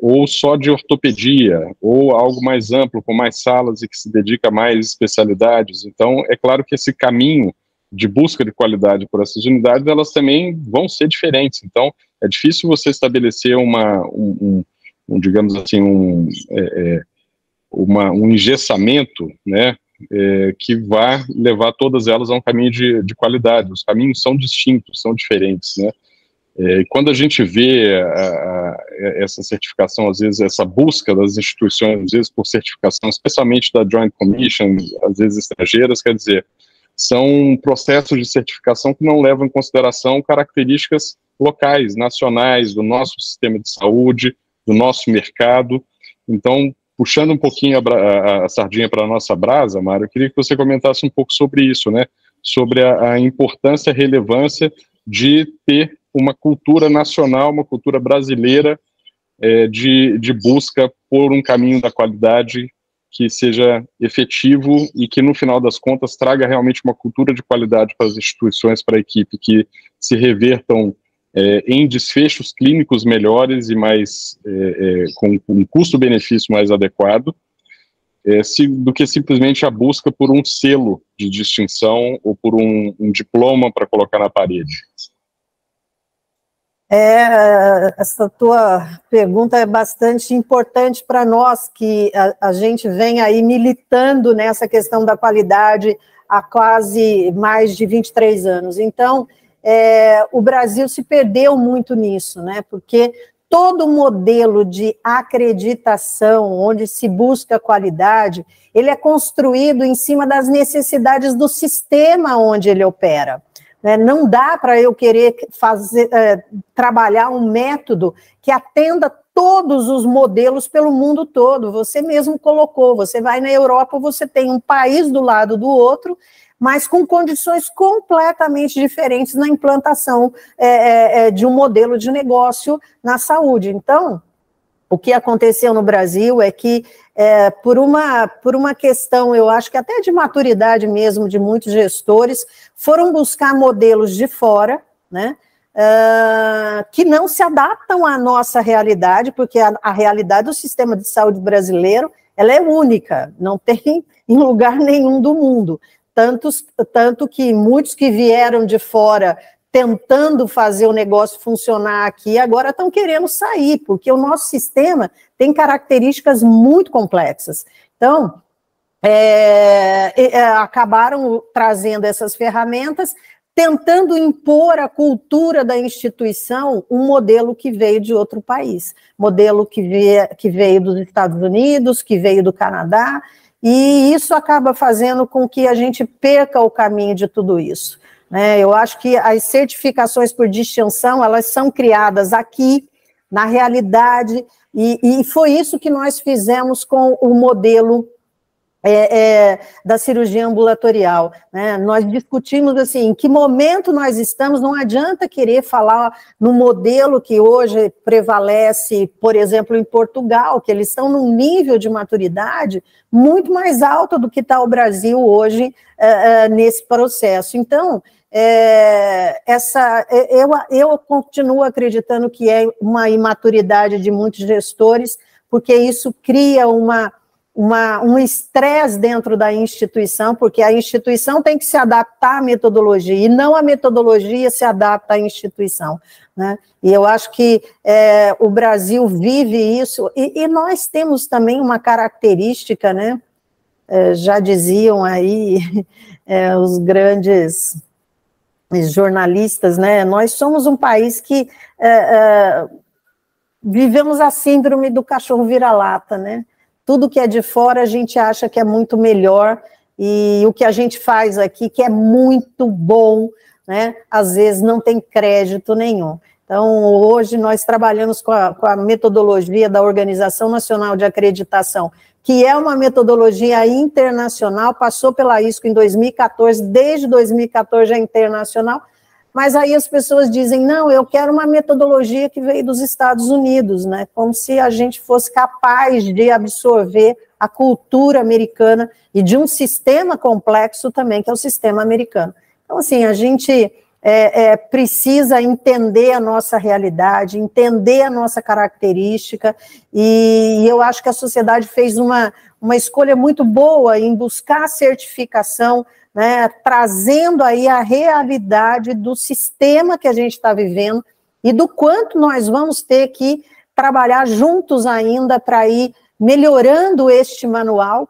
ou só de ortopedia, ou algo mais amplo, com mais salas e que se dedica a mais especialidades. Então, é claro que esse caminho de busca de qualidade por essas unidades, elas também vão ser diferentes. Então, é difícil você estabelecer digamos assim, um engessamento, né, que vai levar todas elas a um caminho de qualidade. Os caminhos são distintos, são diferentes, né. Quando a gente vê essa certificação, às vezes, essa busca das instituições, às vezes, por certificação, especialmente da Joint Commission, às vezes estrangeiras, quer dizer, são processos de certificação que não levam em consideração características locais, nacionais, do nosso sistema de saúde, do nosso mercado. Então, puxando um pouquinho a sardinha para a nossa brasa, Mário, eu queria que você comentasse um pouco sobre isso, né? Sobre a importância e relevância de ter uma cultura nacional, uma cultura brasileira de busca por um caminho da qualidade que seja efetivo e que, no final das contas, traga realmente uma cultura de qualidade para as instituições, para a equipe, que se revertam em desfechos clínicos melhores e mais com um custo-benefício mais adequado, do que simplesmente a busca por um selo de distinção ou por um diploma para colocar na parede. Essa tua pergunta é bastante importante para nós, que a gente vem aí militando nessa questão da qualidade há quase mais de 23 anos. Então, o Brasil se perdeu muito nisso, né? Porque todo modelo de acreditação, onde se busca qualidade, ele é construído em cima das necessidades do sistema onde ele opera. Não dá para eu querer trabalhar um método que atenda todos os modelos pelo mundo todo. Você mesmo colocou, você vai na Europa, você tem um país do lado do outro, mas com condições completamente diferentes na implantação de um modelo de negócio na saúde. Então, o que aconteceu no Brasil é que, por uma questão, eu acho que até de maturidade mesmo, de muitos gestores, foram buscar modelos de fora, né, que não se adaptam à nossa realidade, porque a realidade do sistema de saúde brasileiro, ela é única, não tem em lugar nenhum do mundo. Tanto que muitos que vieram de fora tentando fazer o negócio funcionar aqui, agora estão querendo sair, porque o nosso sistema tem características muito complexas. Então, acabaram trazendo essas ferramentas, tentando impor à cultura da instituição um modelo que veio de outro país, modelo que veio dos Estados Unidos, que veio do Canadá, e isso acaba fazendo com que a gente perca o caminho de tudo isso. Eu acho que as certificações por distinção, elas são criadas aqui, na realidade, e foi isso que nós fizemos com o modelo da cirurgia ambulatorial. Nós discutimos assim, em que momento nós estamos, não adianta querer falar no modelo que hoje prevalece, por exemplo, em Portugal, que eles estão num nível de maturidade muito mais alto do que está o Brasil hoje nesse processo. Então, eu continuo acreditando que é uma imaturidade de muitos gestores, porque isso cria um estresse dentro da instituição, porque a instituição tem que se adaptar à metodologia, e não a metodologia se adapta à instituição, né? E eu acho que o Brasil vive isso, e nós temos também uma característica, né? Já diziam aí os grandes jornalistas, né? Nós somos um país que vivemos a síndrome do cachorro vira-lata, né? Tudo que é de fora a gente acha que é muito melhor, e o que a gente faz aqui, que é muito bom, né, às vezes não tem crédito nenhum. Então, hoje nós trabalhamos com a metodologia da Organização Nacional de Acreditação, que é uma metodologia internacional, passou pela ISCO em 2014, desde 2014 é internacional, mas aí as pessoas dizem, não, eu quero uma metodologia que veio dos Estados Unidos, né? Como se a gente fosse capaz de absorver a cultura americana e de um sistema complexo também, que é o sistema americano. Então, assim, a gente precisa entender a nossa realidade, entender a nossa característica, e eu acho que a sociedade fez uma escolha muito boa em buscar a certificação, né, trazendo aí a realidade do sistema que a gente está vivendo e do quanto nós vamos ter que trabalhar juntos ainda para ir melhorando este manual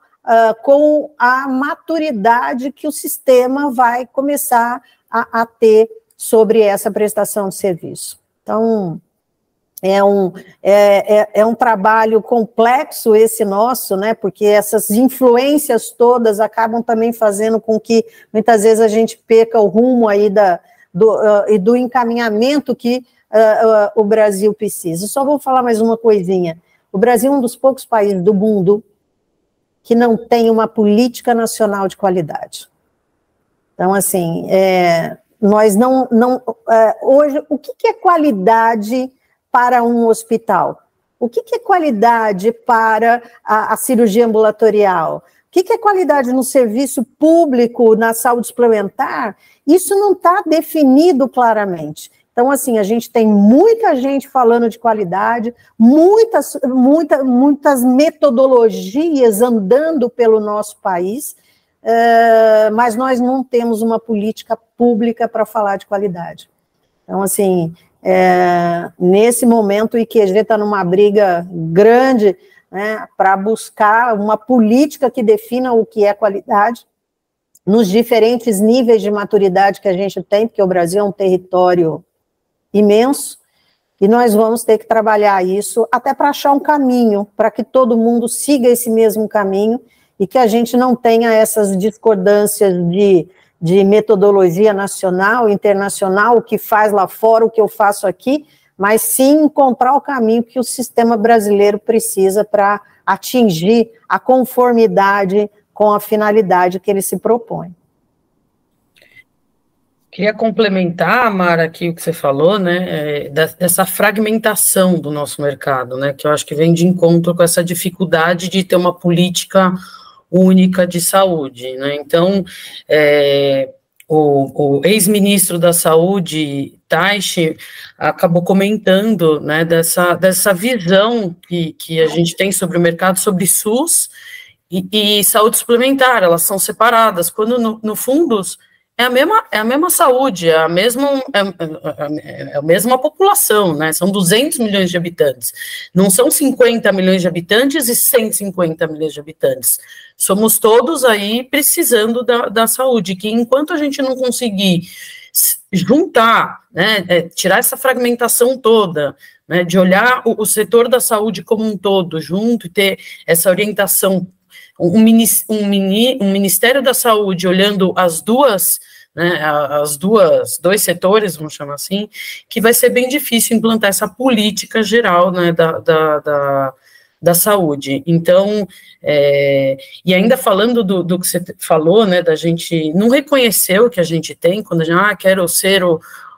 com a maturidade que o sistema vai começar a ter sobre essa prestação de serviço. Então, é um trabalho complexo esse nosso, né, porque essas influências todas acabam também fazendo com que, muitas vezes, a gente perca o rumo aí do encaminhamento que o Brasil precisa. Só vou falar mais uma coisinha. O Brasil é um dos poucos países do mundo que não tem uma política nacional de qualidade. Então, assim, nós hoje, o que é qualidade para um hospital? O que é qualidade para a cirurgia ambulatorial? O que é qualidade no serviço público, na saúde suplementar? Isso não está definido claramente. Então, assim, a gente tem muita gente falando de qualidade, muitas metodologias andando pelo nosso país, mas nós não temos uma política pública para falar de qualidade. Então, assim, nesse momento o IQG está numa briga grande, né, para buscar uma política que defina o que é qualidade, nos diferentes níveis de maturidade que a gente tem, porque o Brasil é um território imenso, e nós vamos ter que trabalhar isso até para achar um caminho, para que todo mundo siga esse mesmo caminho, e que a gente não tenha essas discordâncias de metodologia nacional, internacional, o que faz lá fora, o que eu faço aqui, mas sim encontrar o caminho que o sistema brasileiro precisa para atingir a conformidade com a finalidade que ele se propõe. Queria complementar, Mara, aqui o que você falou, né, dessa fragmentação do nosso mercado, né, que eu acho que vem de encontro com essa dificuldade de ter uma política única de saúde, né. Então, o ex-ministro da Saúde, Taishi, acabou comentando, né, dessa visão que a gente tem sobre o mercado, sobre SUS e saúde suplementar, elas são separadas, quando no fundo é a mesma saúde, é a mesma população, né? São 200 milhões de habitantes. Não são 50 milhões de habitantes e 150 milhões de habitantes. Somos todos aí precisando da saúde, que enquanto a gente não conseguir juntar, né, tirar essa fragmentação toda, né, de olhar o setor da saúde como um todo junto e ter essa orientação, um Ministério da Saúde olhando as duas, né, dois setores, vamos chamar assim, que vai ser bem difícil implantar essa política geral, né, da saúde. Então, e ainda falando do que você falou, né, da gente não reconhecer o que a gente tem, quando a gente, quero ser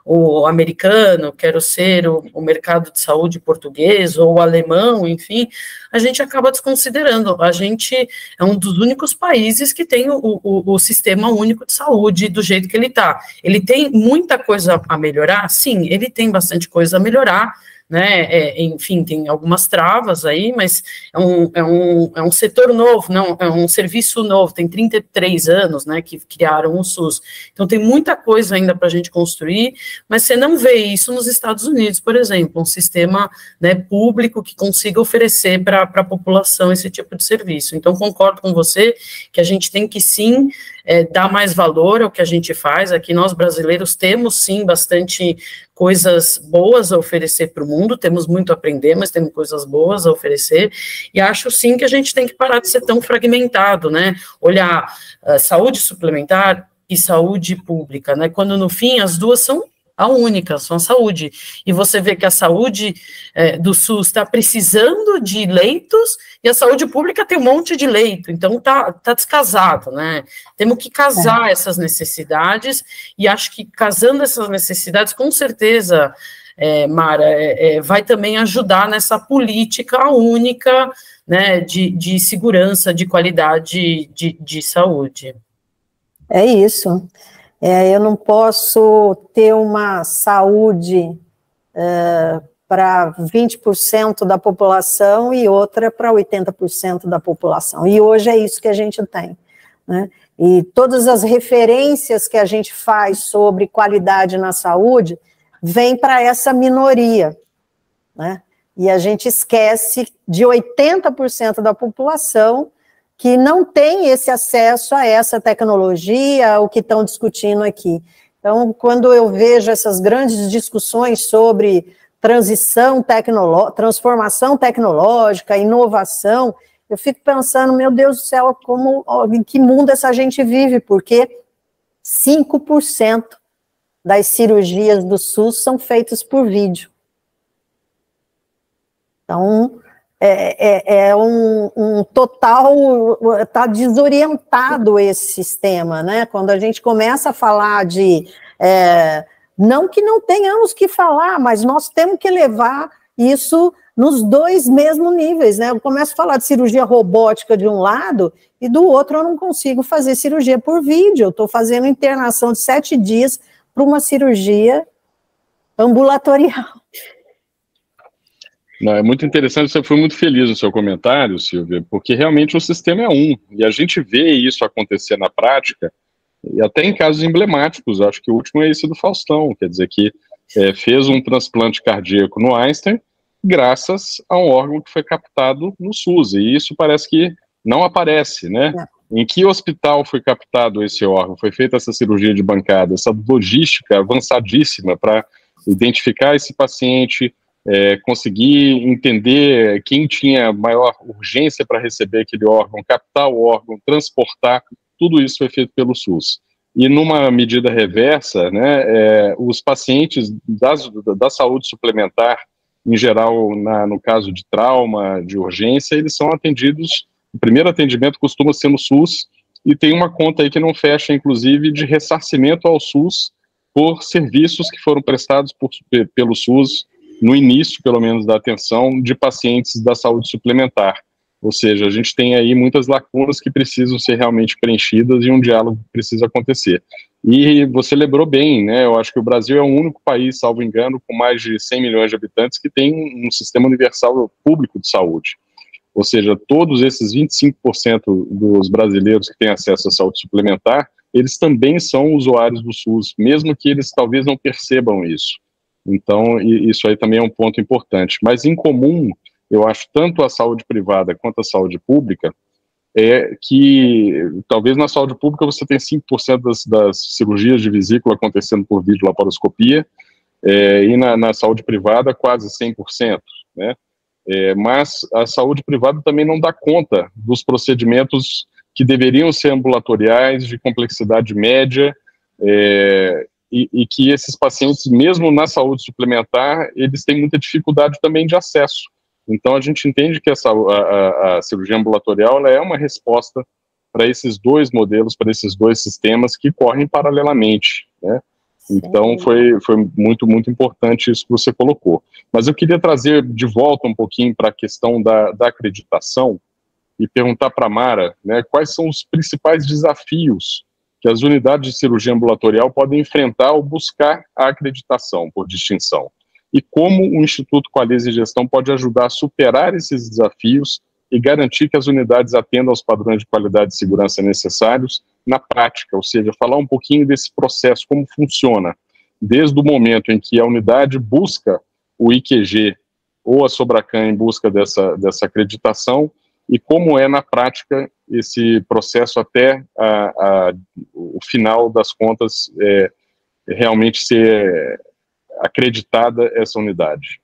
o americano, quero ser o mercado de saúde português, ou o alemão, enfim, a gente acaba desconsiderando. A gente é um dos únicos países que tem o sistema único de saúde do jeito que ele está. Ele tem muita coisa a melhorar? Sim, ele tem bastante coisa a melhorar, né, enfim, tem algumas travas aí, mas é um setor novo, não, é um serviço novo, tem 33 anos, né, que criaram o SUS, então tem muita coisa ainda para a gente construir, mas você não vê isso nos Estados Unidos, por exemplo, um sistema, né, público que consiga oferecer para a população esse tipo de serviço. Então concordo com você que a gente tem que sim dar mais valor ao que a gente faz. Aqui nós brasileiros temos sim bastante coisas boas a oferecer para o mundo, temos muito a aprender, mas temos coisas boas a oferecer, e acho sim que a gente tem que parar de ser tão fragmentado, né, olhar saúde suplementar e saúde pública, né, quando no fim as duas são a única, são a saúde. E você vê que a saúde do SUS está precisando de leitos e a saúde pública tem um monte de leito, então tá descasado, né? Temos que casar essas necessidades, e acho que casando essas necessidades, com certeza, Mara, vai também ajudar nessa política única, né, de segurança, de qualidade de saúde. É isso. Eu não posso ter uma saúde para 20% da população e outra para 80% da população. E hoje é isso que a gente tem, né? E todas as referências que a gente faz sobre qualidade na saúde vêm para essa minoria, né? E a gente esquece de 80% da população que não tem esse acesso a essa tecnologia, o que estão discutindo aqui. Então, quando eu vejo essas grandes discussões sobre transformação tecnológica, inovação, eu fico pensando, meu Deus do céu, em que mundo essa gente vive, porque 5% das cirurgias do SUS são feitas por vídeo. Então, um total, está desorientado esse sistema, né? Quando a gente começa a falar de, não que não tenhamos que falar, mas nós temos que levar isso nos dois mesmos níveis, né? Eu começo a falar de cirurgia robótica de um lado, e do outro eu não consigo fazer cirurgia por vídeo, eu estou fazendo internação de 7 dias para uma cirurgia ambulatorial. Não, é muito interessante, você foi muito feliz no seu comentário, Silvia, porque realmente o sistema é um, e a gente vê isso acontecer na prática, e até em casos emblemáticos. Acho que o último é esse do Faustão, quer dizer que fez um transplante cardíaco no Einstein, graças a um órgão que foi captado no SUS, e isso parece que não aparece, né? Em que hospital foi captado esse órgão? Foi feita essa cirurgia de bancada, essa logística avançadíssima para identificar esse paciente, conseguir entender quem tinha maior urgência para receber aquele órgão, captar o órgão, transportar, tudo isso foi feito pelo SUS. E numa medida reversa, né, os pacientes da saúde suplementar, em geral, no caso de trauma, de urgência, eles são atendidos, o primeiro atendimento costuma ser no SUS, e tem uma conta aí que não fecha, inclusive, de ressarcimento ao SUS por serviços que foram prestados pelo SUS no início, pelo menos, da atenção de pacientes da saúde suplementar. Ou seja, a gente tem aí muitas lacunas que precisam ser realmente preenchidas e um diálogo precisa acontecer. E você lembrou bem, né? Eu acho que o Brasil é o único país, salvo engano, com mais de 100 milhões de habitantes que tem um sistema universal público de saúde. Ou seja, todos esses 25% dos brasileiros que têm acesso à saúde suplementar, eles também são usuários do SUS, mesmo que eles talvez não percebam isso. Então, isso aí também é um ponto importante. Mas, em comum, eu acho, tanto a saúde privada quanto a saúde pública, que talvez na saúde pública você tem 5% das cirurgias de vesícula acontecendo por videolaparoscopia, e na saúde privada quase 100%, né? Mas a saúde privada também não dá conta dos procedimentos que deveriam ser ambulatoriais, de complexidade média, e que esses pacientes, mesmo na saúde suplementar, eles têm muita dificuldade também de acesso. Então, a gente entende que a cirurgia ambulatorial ela é uma resposta para esses dois modelos, para esses dois sistemas que correm paralelamente, né? Então, foi muito, muito importante isso que você colocou. Mas eu queria trazer de volta um pouquinho para a questão da acreditação e perguntar para a Mara, né, quais são os principais desafios que as unidades de cirurgia ambulatorial podem enfrentar ao buscar a acreditação por distinção. E como o Instituto Qualise Gestão pode ajudar a superar esses desafios e garantir que as unidades atendam aos padrões de qualidade e segurança necessários na prática, ou seja, falar um pouquinho desse processo, como funciona, desde o momento em que a unidade busca o IQG ou a Sobracan em busca dessa acreditação, e como é na prática esse processo até o final das contas realmente ser acreditada essa unidade.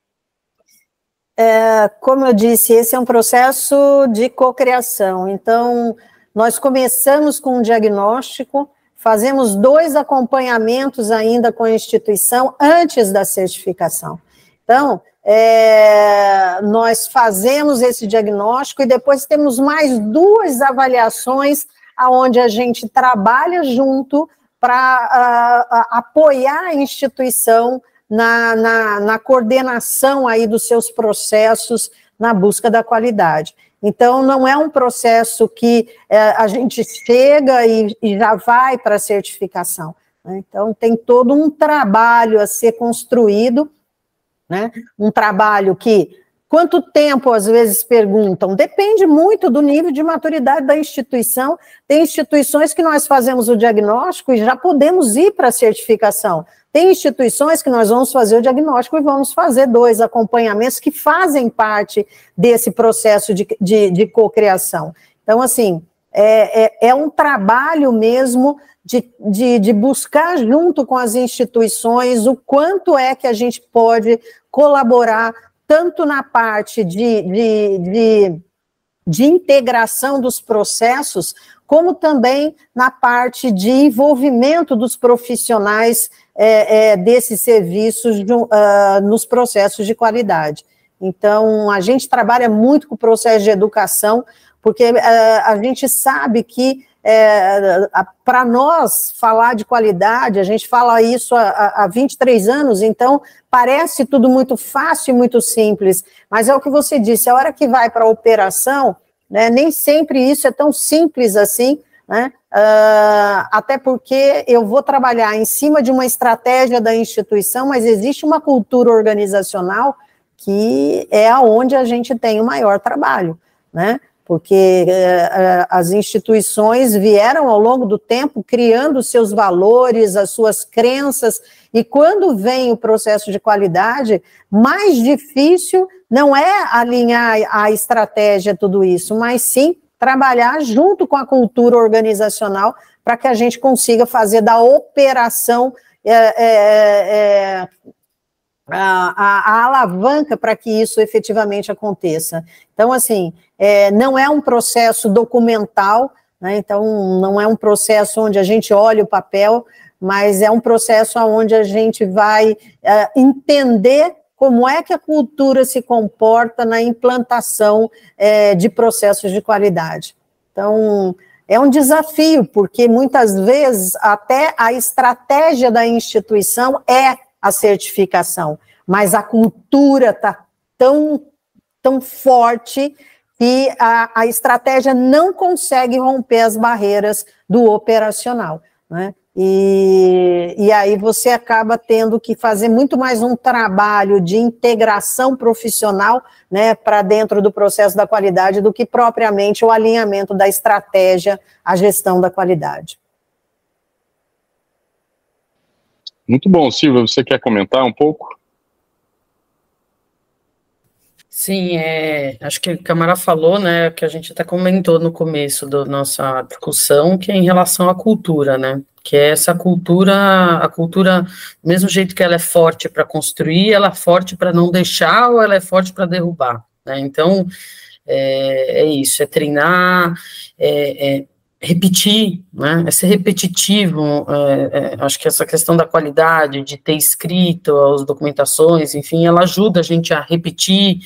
Como eu disse, esse é um processo de cocriação. Então, nós começamos com um diagnóstico, fazemos 2 acompanhamentos ainda com a instituição antes da certificação. Então, nós fazemos esse diagnóstico e depois temos mais 2 avaliações onde a gente trabalha junto para apoiar a instituição na coordenação aí dos seus processos na busca da qualidade. Então, não é um processo que a gente chega e já vai para a certificação, né? Então, tem todo um trabalho a ser construído, né? Um trabalho que, quanto tempo, às vezes, perguntam? Depende muito do nível de maturidade da instituição. Tem instituições que nós fazemos o diagnóstico e já podemos ir para a certificação. Tem instituições que nós vamos fazer o diagnóstico e vamos fazer 2 acompanhamentos que fazem parte desse processo de cocriação. Então, assim, é um trabalho mesmo de buscar junto com as instituições o quanto é que a gente pode colaborar tanto na parte de integração dos processos, como também na parte de envolvimento dos profissionais desses serviços nos processos de qualidade. Então, a gente trabalha muito com o processo de educação, porque a gente sabe que para nós falar de qualidade, a gente fala isso há 23 anos, então parece tudo muito fácil e muito simples, mas é o que você disse, a hora que vai para a operação, né, nem sempre isso é tão simples assim, né? Até porque eu vou trabalhar em cima de uma estratégia da instituição, mas existe uma cultura organizacional que é onde a gente tem o maior trabalho, né? Porque as instituições vieram ao longo do tempo criando seus valores, as suas crenças, e quando vem o processo de qualidade, mais difícil não é alinhar a estratégia, tudo isso, mas sim trabalhar junto com a cultura organizacional para que a gente consiga fazer da operação a alavanca para que isso efetivamente aconteça. Então, assim, não é um processo documental, né? Então, não é um processo onde a gente olha o papel, mas é um processo onde a gente vai entender como é que a cultura se comporta na implantação de processos de qualidade. Então, é um desafio, porque muitas vezes até a estratégia da instituição é a certificação, mas a cultura está tão forte que a estratégia não consegue romper as barreiras do operacional, né? E aí você acaba tendo que fazer muito mais um trabalho de integração profissional, né, para dentro do processo da qualidade do que propriamente o alinhamento da estratégia à gestão da qualidade. Muito bom, Silvia, você quer comentar um pouco? Sim, acho que a Câmara falou, né, que a gente até comentou no começo da nossa discussão, que é em relação à cultura, né, que é essa cultura, a cultura, do mesmo jeito que ela é forte para construir, ela é forte para não deixar, ou ela é forte para derrubar, né, então, é isso, é treinar, repetir, né, é ser repetitivo, acho que essa questão da qualidade, de ter escrito as documentações, enfim, ela ajuda a gente a repetir,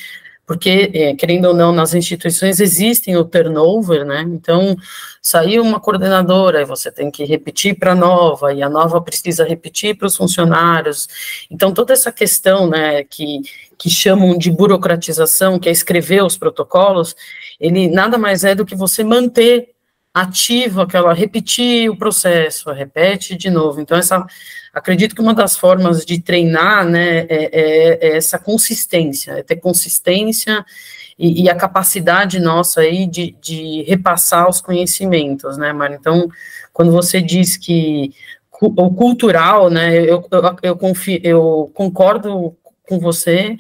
porque, querendo ou não, nas instituições existem o turnover, né, então, saiu uma coordenadora, e você tem que repetir para a nova, e a nova precisa repetir para os funcionários, então, toda essa questão, né, que chamam de burocratização, que é escrever os protocolos, ele nada mais é do que você manter ativa, repetir o processo, repete de novo. Então, acredito que uma das formas de treinar, né, é essa consistência, é ter consistência e a capacidade nossa aí de repassar os conhecimentos, né, Mara? Então, quando você diz que o cultural, né, eu concordo com você,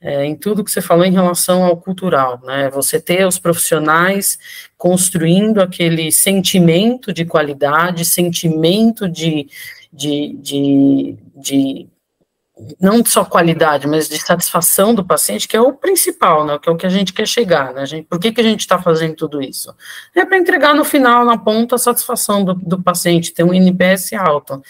em tudo que você falou em relação ao cultural, né, você ter os profissionais construindo aquele sentimento de qualidade, sentimento de não só qualidade, mas de satisfação do paciente, que é o principal, né, que é o que a gente quer chegar, né, por que a gente está fazendo tudo isso? É para entregar no final, na ponta, a satisfação do paciente, ter um NPS alto.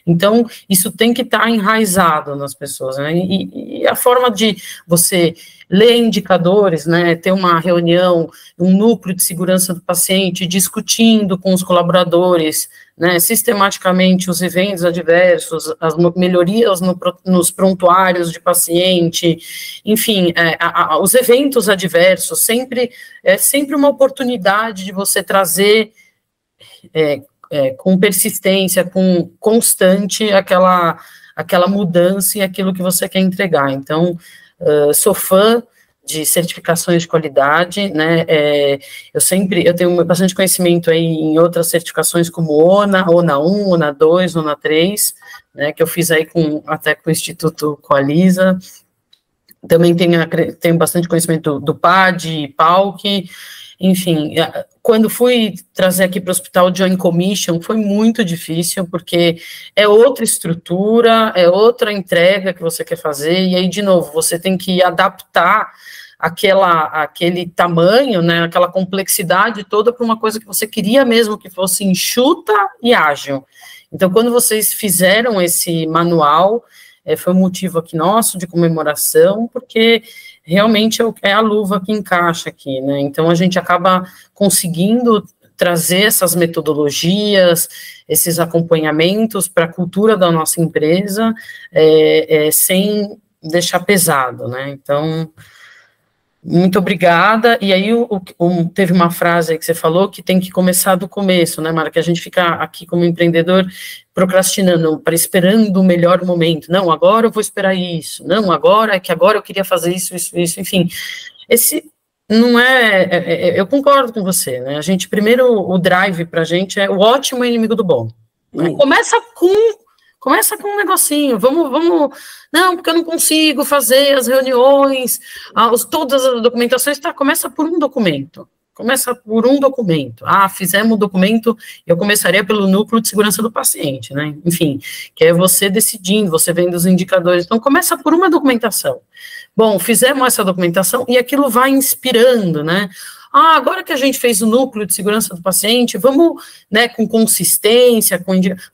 Então, isso tem que estar enraizado nas pessoas, né, e a forma de você ler indicadores, né, ter uma reunião, um núcleo de segurança do paciente, discutindo com os colaboradores, né, sistematicamente os eventos adversos, as melhorias nos prontuários de paciente, enfim, os eventos adversos, é sempre uma oportunidade de você trazer com persistência, com constante, aquela mudança e aquilo que você quer entregar. Então, sou fã de certificações de qualidade, né, eu tenho bastante conhecimento aí em outras certificações como ONA 1, ONA 2, ONA 3, né, que eu fiz aí até com o Instituto Coalisa. Também tenho bastante conhecimento do PAD, PALC, enfim, quando fui trazer aqui para o Hospital Joint Commission, foi muito difícil, porque é outra estrutura, é outra entrega que você quer fazer, e aí, de novo, você tem que adaptar aquele tamanho, né, aquela complexidade toda para uma coisa que você queria mesmo que fosse enxuta e ágil. Então, quando vocês fizeram esse manual, foi um motivo aqui nosso de comemoração, porque realmente é a luva que encaixa aqui, né? Então, a gente acaba conseguindo trazer essas metodologias, esses acompanhamentos para a cultura da nossa empresa, sem deixar pesado, né? Então, muito obrigada. E aí, teve uma frase aí que você falou que tem que começar do começo, né, Mara? Que a gente fica aqui como empreendedor procrastinando, esperando o melhor momento. Não, agora eu vou esperar isso. Não, agora eu queria fazer isso, enfim. Esse não eu concordo com você, né? A gente, primeiro, o drive pra gente é o ótimo inimigo do bom. Né? Começa com um negocinho, vamos, não, porque eu não consigo fazer as reuniões, todas as documentações, começa por um documento, fizemos o documento, eu começaria pelo núcleo de segurança do paciente, né, enfim, que é você decidindo, você vendo os indicadores, então começa por uma documentação. Bom, fizemos essa documentação e aquilo vai inspirando, né, agora que a gente fez o núcleo de segurança do paciente, vamos, né, com consistência,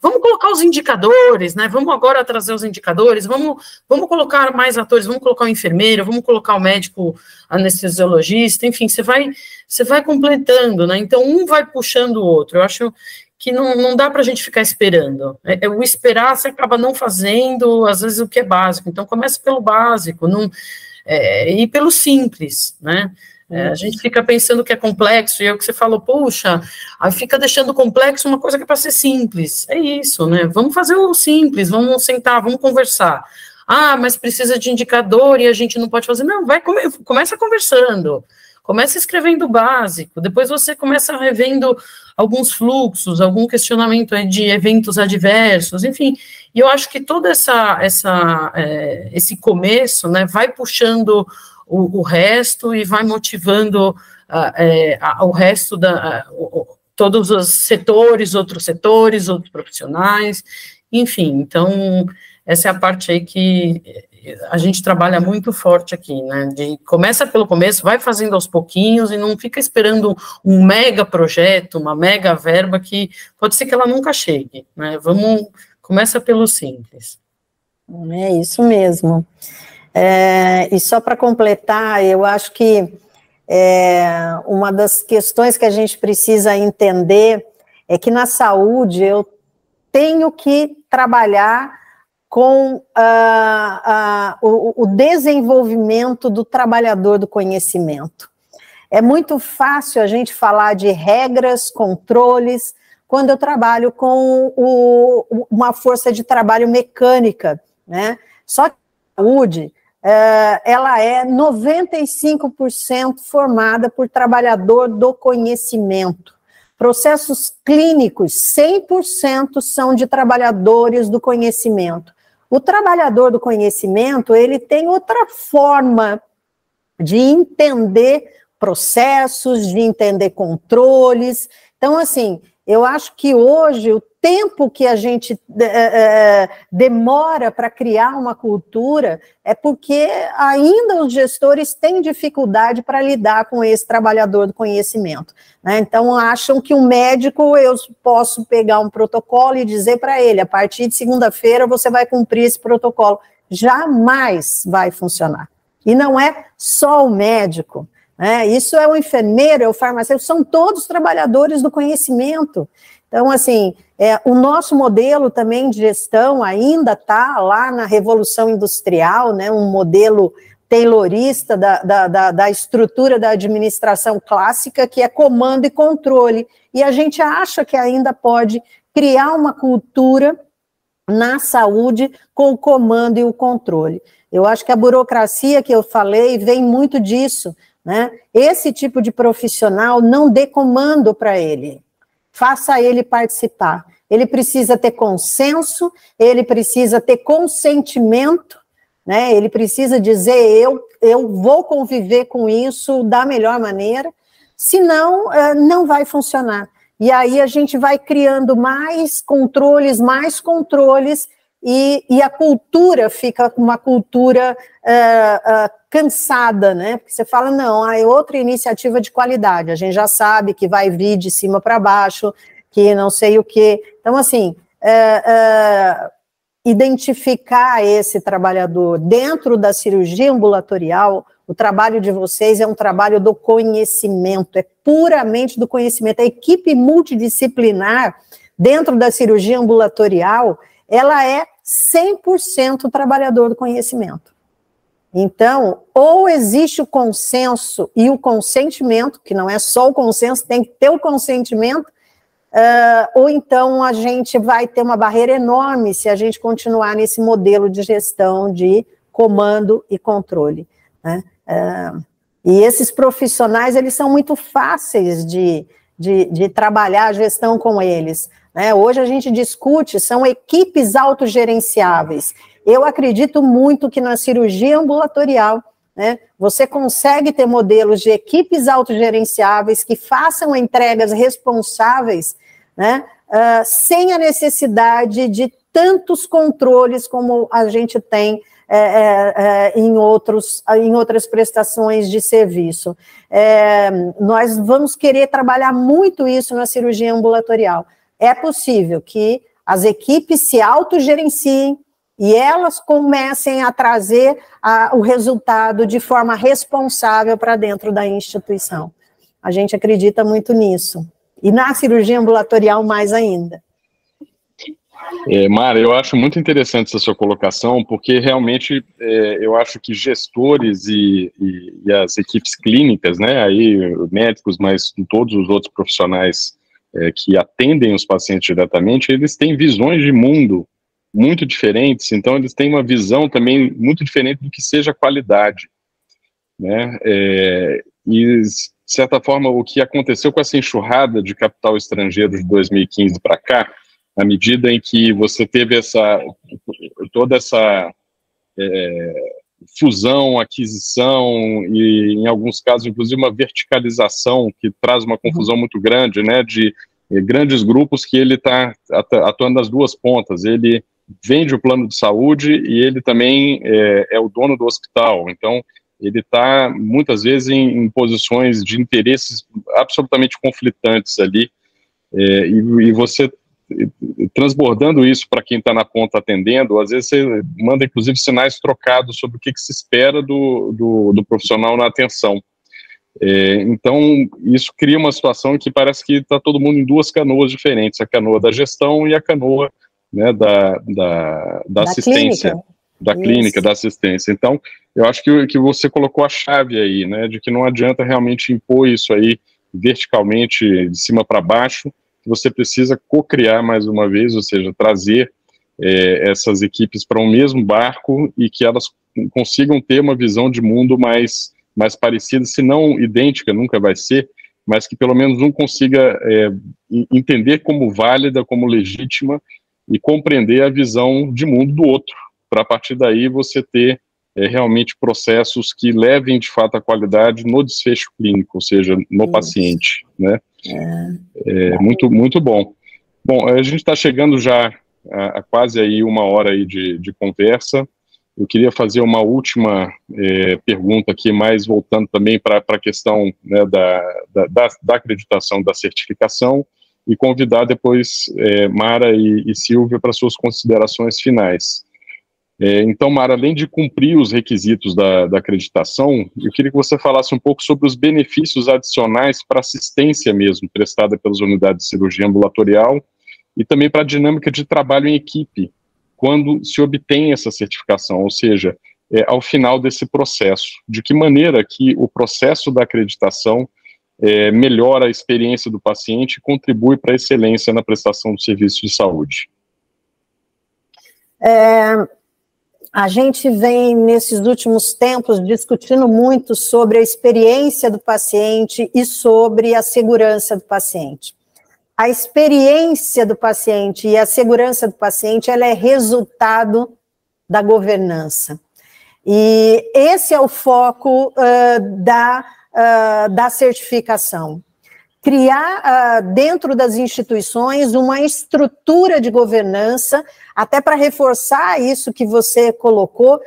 vamos colocar os indicadores, né, vamos agora trazer os indicadores, vamos colocar mais atores, vamos colocar o enfermeiro, vamos colocar o médico anestesiologista, enfim, você vai completando, né, então um vai puxando o outro. Eu acho que não dá para a gente ficar esperando, o esperar você acaba não fazendo, às vezes, o que é básico, então começa pelo básico, e pelo simples, né. A gente fica pensando que é complexo, e é o que você falou, poxa, aí fica deixando complexo uma coisa que é para ser simples. É isso, né? Vamos fazer o simples, vamos sentar, vamos conversar. Mas precisa de indicador e a gente não pode fazer. Não, começa conversando, começa escrevendo o básico, depois você começa revendo alguns fluxos, algum questionamento de eventos adversos, enfim. E eu acho que todo esse começo, né, vai puxando o resto e vai motivando o resto todos os setores, outros profissionais, enfim, então, essa é a parte aí que a gente trabalha muito forte aqui, né, começa pelo começo, vai fazendo aos pouquinhos e não fica esperando um mega projeto, uma mega verba que pode ser que ela nunca chegue, né, começa pelo simples. É isso mesmo. E só para completar, eu acho que uma das questões que a gente precisa entender é que na saúde eu tenho que trabalhar com o desenvolvimento do trabalhador do conhecimento. É muito fácil a gente falar de regras, controles, quando eu trabalho com uma força de trabalho mecânica, né? Só que a saúde, ela é 95% formada por trabalhador do conhecimento. Processos clínicos, 100% são de trabalhadores do conhecimento. O trabalhador do conhecimento, ele tem outra forma de entender processos, de entender controles. Então, assim, Eu acho que hoje o tempo que a gente demora para criar uma cultura é porque ainda os gestores têm dificuldade para lidar com esse trabalhador do conhecimento, né? Então acham que um médico, eu posso pegar um protocolo e dizer para ele, a partir de segunda-feira você vai cumprir esse protocolo. Jamais vai funcionar. E não é só o médico, né? Isso é o enfermeiro, é o farmacêutico, são todos trabalhadores do conhecimento. Então, assim, o nosso modelo também de gestão ainda está lá na Revolução Industrial, né, um modelo taylorista da estrutura da administração clássica, que é comando e controle. E a gente acha que ainda pode criar uma cultura na saúde com o comando e o controle. Eu acho que a burocracia que eu falei vem muito disso, né? Esse tipo de profissional não dê comando para ele, faça ele participar. Ele precisa ter consenso, ele precisa ter consentimento, né? Ele precisa dizer, eu vou conviver com isso da melhor maneira, senão não vai funcionar. E aí a gente vai criando mais controles, e a cultura fica uma cultura cansada, né? Porque você fala, não, é outra iniciativa de qualidade, a gente já sabe que vai vir de cima para baixo, que não sei o quê. Então, assim, identificar esse trabalhador dentro da cirurgia ambulatorial, o trabalho de vocês é um trabalho do conhecimento, é puramente do conhecimento. A equipe multidisciplinar dentro da cirurgia ambulatorial, ela é 100% trabalhador do conhecimento. Então, ou existe o consenso e o consentimento, que não é só o consenso, tem que ter o consentimento, ou então a gente vai ter uma barreira enorme se a gente continuar nesse modelo de gestão de comando e controle, né? E esses profissionais, eles são muito fáceis de trabalhar a gestão com eles, né? Hoje a gente discute, são equipes autogerenciáveis. Eu acredito muito que na cirurgia ambulatorial, né, você consegue ter modelos de equipes autogerenciáveis que façam entregas responsáveis, né, sem a necessidade de tantos controles como a gente tem em outras prestações de serviço. Nós vamos querer trabalhar muito isso na cirurgia ambulatorial. É possível que as equipes se autogerenciem e elas comecem a trazer o resultado de forma responsável para dentro da instituição. A gente acredita muito nisso. E na cirurgia ambulatorial mais ainda. Mara, eu acho muito interessante essa sua colocação, porque realmente eu acho que gestores e as equipes clínicas, né, aí médicos, mas todos os outros profissionais que atendem os pacientes diretamente, eles têm visões de mundo muito diferentes, então eles têm uma visão também muito diferente do que seja qualidade, né? E, de certa forma, o que aconteceu com essa enxurrada de capital estrangeiro de 2015 para cá, à medida em que você teve toda essa fusão, aquisição e, em alguns casos, inclusive uma verticalização que traz uma confusão muito grande, né, de grandes grupos que ele está atuando nas duas pontas. Ele vende o plano de saúde e ele também é o dono do hospital. Então, ele está, muitas vezes, em posições de interesses absolutamente conflitantes ali, e você transbordando isso para quem está na ponta atendendo, às vezes você manda, inclusive, sinais trocados sobre o que se espera do profissional na atenção. Então, isso cria uma situação que parece que está todo mundo em duas canoas diferentes, a canoa da gestão e a canoa, né, da assistência, clínica. Da clínica, da assistência. Então, eu acho que você colocou a chave aí, né, de que não adianta realmente impor isso aí verticalmente, de cima para baixo, que você precisa co-criar mais uma vez, ou seja, trazer essas equipes para um mesmo barco e que elas consigam ter uma visão de mundo mais parecida, se não idêntica, nunca vai ser, mas que pelo menos um consiga entender como válida, como legítima e compreender a visão de mundo do outro, para a partir daí você ter realmente processos que levem de fato a qualidade no desfecho clínico, ou seja, no paciente, né? Muito, muito bom. Bom, a gente está chegando já a quase aí 1 hora aí de conversa. Eu queria fazer uma última pergunta aqui, mais voltando também para a questão, né, da acreditação, da certificação, e convidar depois Mara e Silvia para suas considerações finais. Então, Mara, além de cumprir os requisitos da acreditação, eu queria que você falasse um pouco sobre os benefícios adicionais para assistência mesmo, prestada pelas unidades de cirurgia ambulatorial, e também para a dinâmica de trabalho em equipe, quando se obtém essa certificação, ou seja, ao final desse processo. De que maneira que o processo da acreditação melhora a experiência do paciente e contribui para a excelência na prestação do serviço de saúde? A gente vem, nesses últimos tempos, discutindo muito sobre a experiência do paciente e sobre a segurança do paciente. A experiência do paciente e a segurança do paciente, ela é resultado da governança. E esse é o foco da certificação. Criar dentro das instituições uma estrutura de governança, até para reforçar isso que você colocou,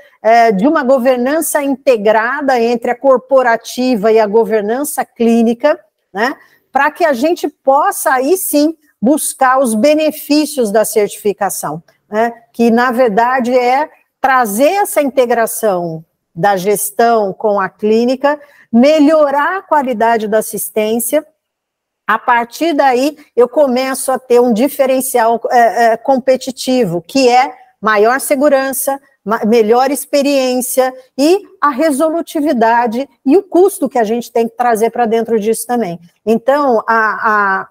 de uma governança integrada entre a corporativa e a governança clínica, né? Para que a gente possa, aí sim, buscar os benefícios da certificação, né? Que, na verdade, é trazer essa integração da gestão com a clínica, melhorar a qualidade da assistência. A partir daí, eu começo a ter um diferencial competitivo, que é maior segurança, melhor experiência e a resolutividade e o custo que a gente tem que trazer para dentro disso também. Então, a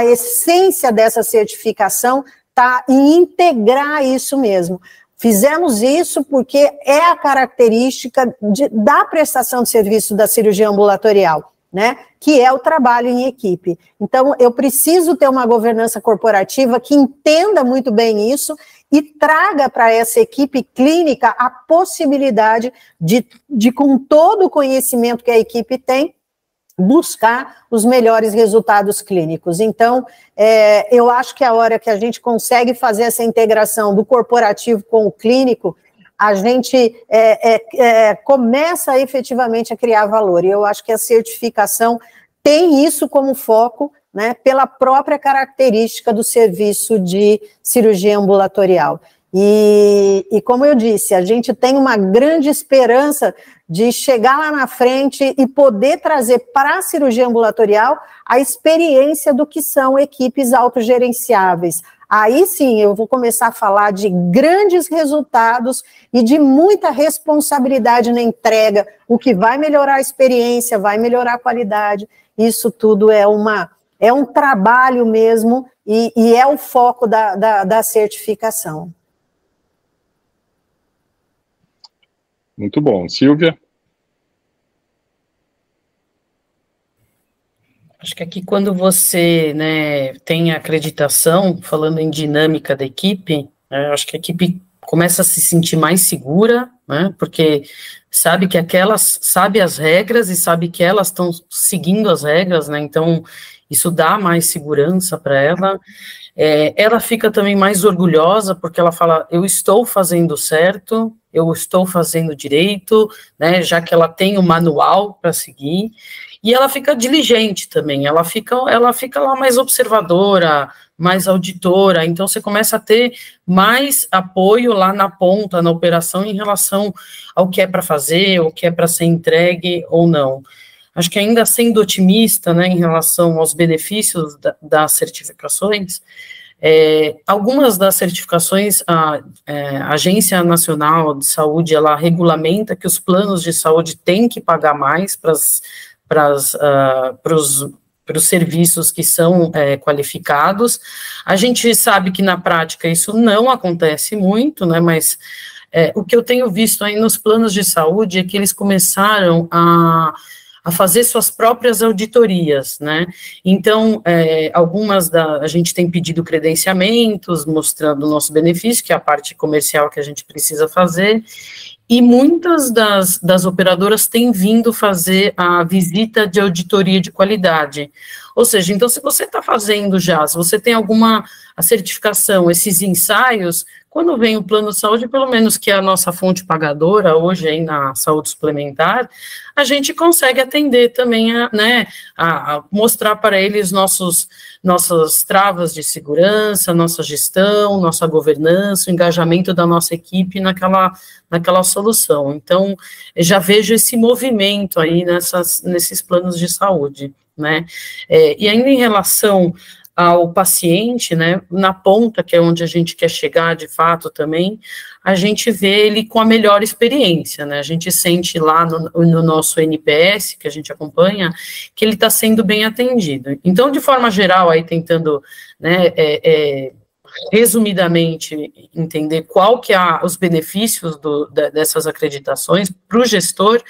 essência dessa certificação está em integrar isso mesmo. Fizemos isso porque é a característica da prestação de serviço da cirurgia ambulatorial, né, que é o trabalho em equipe. Então, eu preciso ter uma governança corporativa que entenda muito bem isso e traga para essa equipe clínica a possibilidade de, com todo o conhecimento que a equipe tem, buscar os melhores resultados clínicos. Então, eu acho que a hora que a gente consegue fazer essa integração do corporativo com o clínico, a gente começa efetivamente a criar valor. E eu acho que a certificação tem isso como foco, né, pela própria característica do serviço de cirurgia ambulatorial. E como eu disse, a gente tem uma grande esperança de chegar lá na frente e poder trazer para a cirurgia ambulatorial a experiência do que são equipes autogerenciáveis. Aí sim, eu vou começar a falar de grandes resultados e de muita responsabilidade na entrega, o que vai melhorar a experiência, vai melhorar a qualidade. Isso tudo é um trabalho mesmo e é o foco da certificação. Muito bom. Silvia? Acho que aqui quando você, né, tem a acreditação, falando em dinâmica da equipe, acho que a equipe começa a se sentir mais segura, né, porque sabe que sabe as regras e sabe que elas estão seguindo as regras, né, então isso dá mais segurança para ela. Ela fica também mais orgulhosa, porque ela fala, eu estou fazendo certo, eu estou fazendo direito, né, já que ela tem o manual para seguir, e ela fica diligente também, ela fica lá mais observadora, mais auditora, então você começa a ter mais apoio lá na ponta, na operação, em relação ao que é para fazer, o que é para ser entregue ou não. Acho que ainda sendo otimista, né, em relação aos benefícios das certificações, algumas das certificações, a Agência Nacional de Saúde, ela regulamenta que os planos de saúde têm que pagar mais para os serviços que são qualificados. A gente sabe que na prática isso não acontece muito, né, mas o que eu tenho visto aí nos planos de saúde é que eles começaram a fazer suas próprias auditorias, né, então, a gente tem pedido credenciamentos, mostrando o nosso benefício, que é a parte comercial que a gente precisa fazer, E muitas das operadoras têm vindo fazer a visita de auditoria de qualidade. Ou seja, então, se você está fazendo já, se você tem alguma certificação, esses ensaios, quando vem o plano de saúde, pelo menos que é a nossa fonte pagadora hoje aí na saúde suplementar, a gente consegue atender também, a mostrar para eles nossas travas de segurança, nossa gestão, nossa governança, o engajamento da nossa equipe naquela solução. Então, eu já vejo esse movimento aí nesses planos de saúde, né? E ainda em relação ao paciente, né, na ponta, que é onde a gente quer chegar de fato também, a gente vê ele com a melhor experiência, né, a gente sente lá no nosso NPS, que a gente acompanha, que ele está sendo bem atendido. Então, de forma geral, aí tentando, né, resumidamente, entender qual que é os benefícios dessas acreditações para o gestor,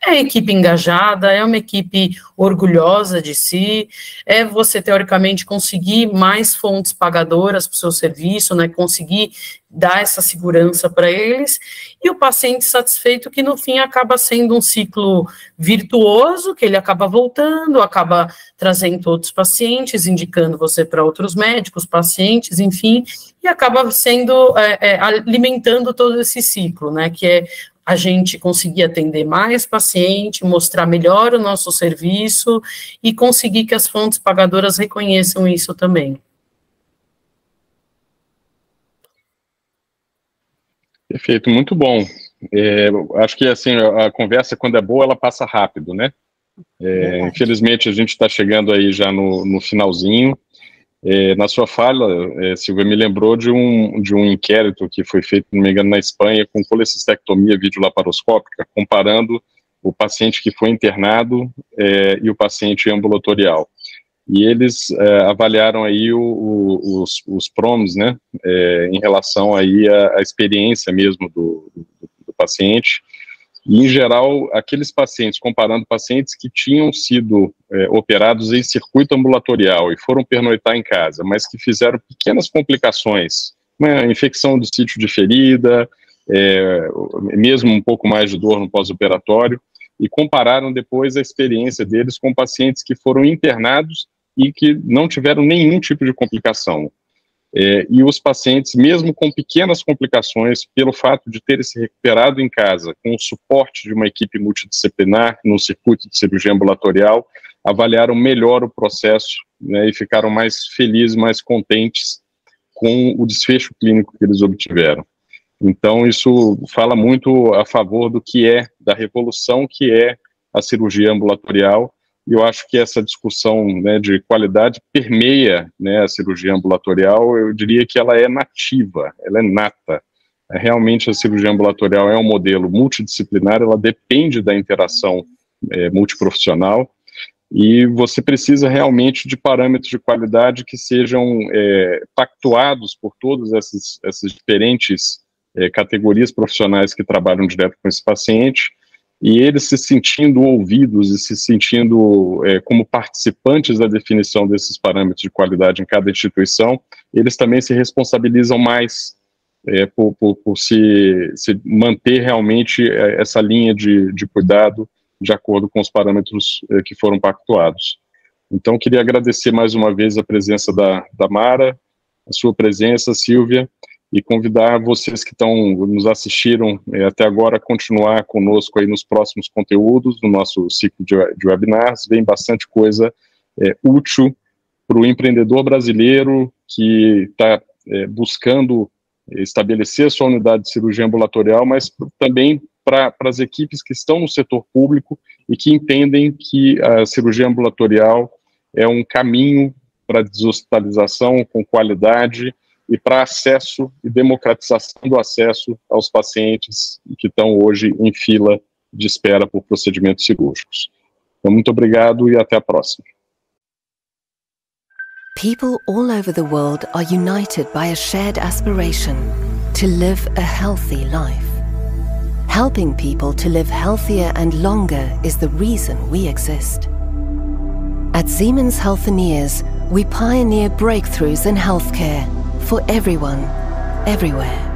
é a equipe engajada, é uma equipe orgulhosa de si, é você, teoricamente, conseguir mais fontes pagadoras para o seu serviço, né, conseguir dar essa segurança para eles, e o paciente satisfeito, que no fim acaba sendo um ciclo virtuoso, que ele acaba voltando, acaba trazendo outros pacientes, indicando você para outros médicos, pacientes, enfim, e acaba sendo, alimentando todo esse ciclo, né, que é a gente conseguir atender mais paciente, mostrar melhor o nosso serviço e conseguir que as fontes pagadoras reconheçam isso também. Perfeito, muito bom. Acho que assim, a conversa, quando é boa, ela passa rápido, né? Infelizmente, a gente está chegando aí já no finalzinho. Na sua fala, Silvia, me lembrou de um inquérito que foi feito, não me engano, na Espanha, com colecistectomia videolaparoscópica, comparando o paciente que foi internado e o paciente ambulatorial. E eles avaliaram aí os PROMs, né, em relação aí à experiência mesmo do paciente. E, em geral, aqueles pacientes, comparando pacientes que tinham sido operados em circuito ambulatorial e foram pernoitar em casa, mas que fizeram pequenas complicações, uma infecção do sítio de ferida, mesmo um pouco mais de dor no pós-operatório, e compararam depois a experiência deles com pacientes que foram internados e que não tiveram nenhum tipo de complicação. E os pacientes, mesmo com pequenas complicações, pelo fato de terem se recuperado em casa, com o suporte de uma equipe multidisciplinar no circuito de cirurgia ambulatorial, avaliaram melhor o processo, né, e ficaram mais felizes, mais contentes com o desfecho clínico que eles obtiveram. Então, isso fala muito a favor da revolução que é a cirurgia ambulatorial. E eu acho que essa discussão, né, de qualidade permeia, né, a cirurgia ambulatorial. Eu diria que ela é nativa, ela é nata. Realmente a cirurgia ambulatorial é um modelo multidisciplinar, ela depende da interação multiprofissional, e você precisa realmente de parâmetros de qualidade que sejam pactuados por todas essas diferentes categorias profissionais que trabalham direto com esse paciente, e eles se sentindo ouvidos e se sentindo como participantes da definição desses parâmetros de qualidade em cada instituição, eles também se responsabilizam mais por se manter realmente essa linha de cuidado de acordo com os parâmetros que foram pactuados. Então, queria agradecer mais uma vez a presença da Mara, a sua presença, Silvia, e convidar vocês que nos assistiram até agora a continuar conosco aí nos próximos conteúdos do nosso ciclo de webinars. Vem bastante coisa útil para o empreendedor brasileiro que está buscando estabelecer a sua unidade de cirurgia ambulatorial, mas também para as equipes que estão no setor público e que entendem que a cirurgia ambulatorial é um caminho para deshospitalização com qualidade e para acesso e democratização do acesso aos pacientes que estão hoje em fila de espera por procedimentos cirúrgicos. Então, muito obrigado e até a próxima. People all over the world are united by a shared aspiration to live a healthy life. Helping people to live healthier and longer is the reason we exist. At Siemens Healthineers, we pioneer breakthroughs in healthcare for everyone, everywhere.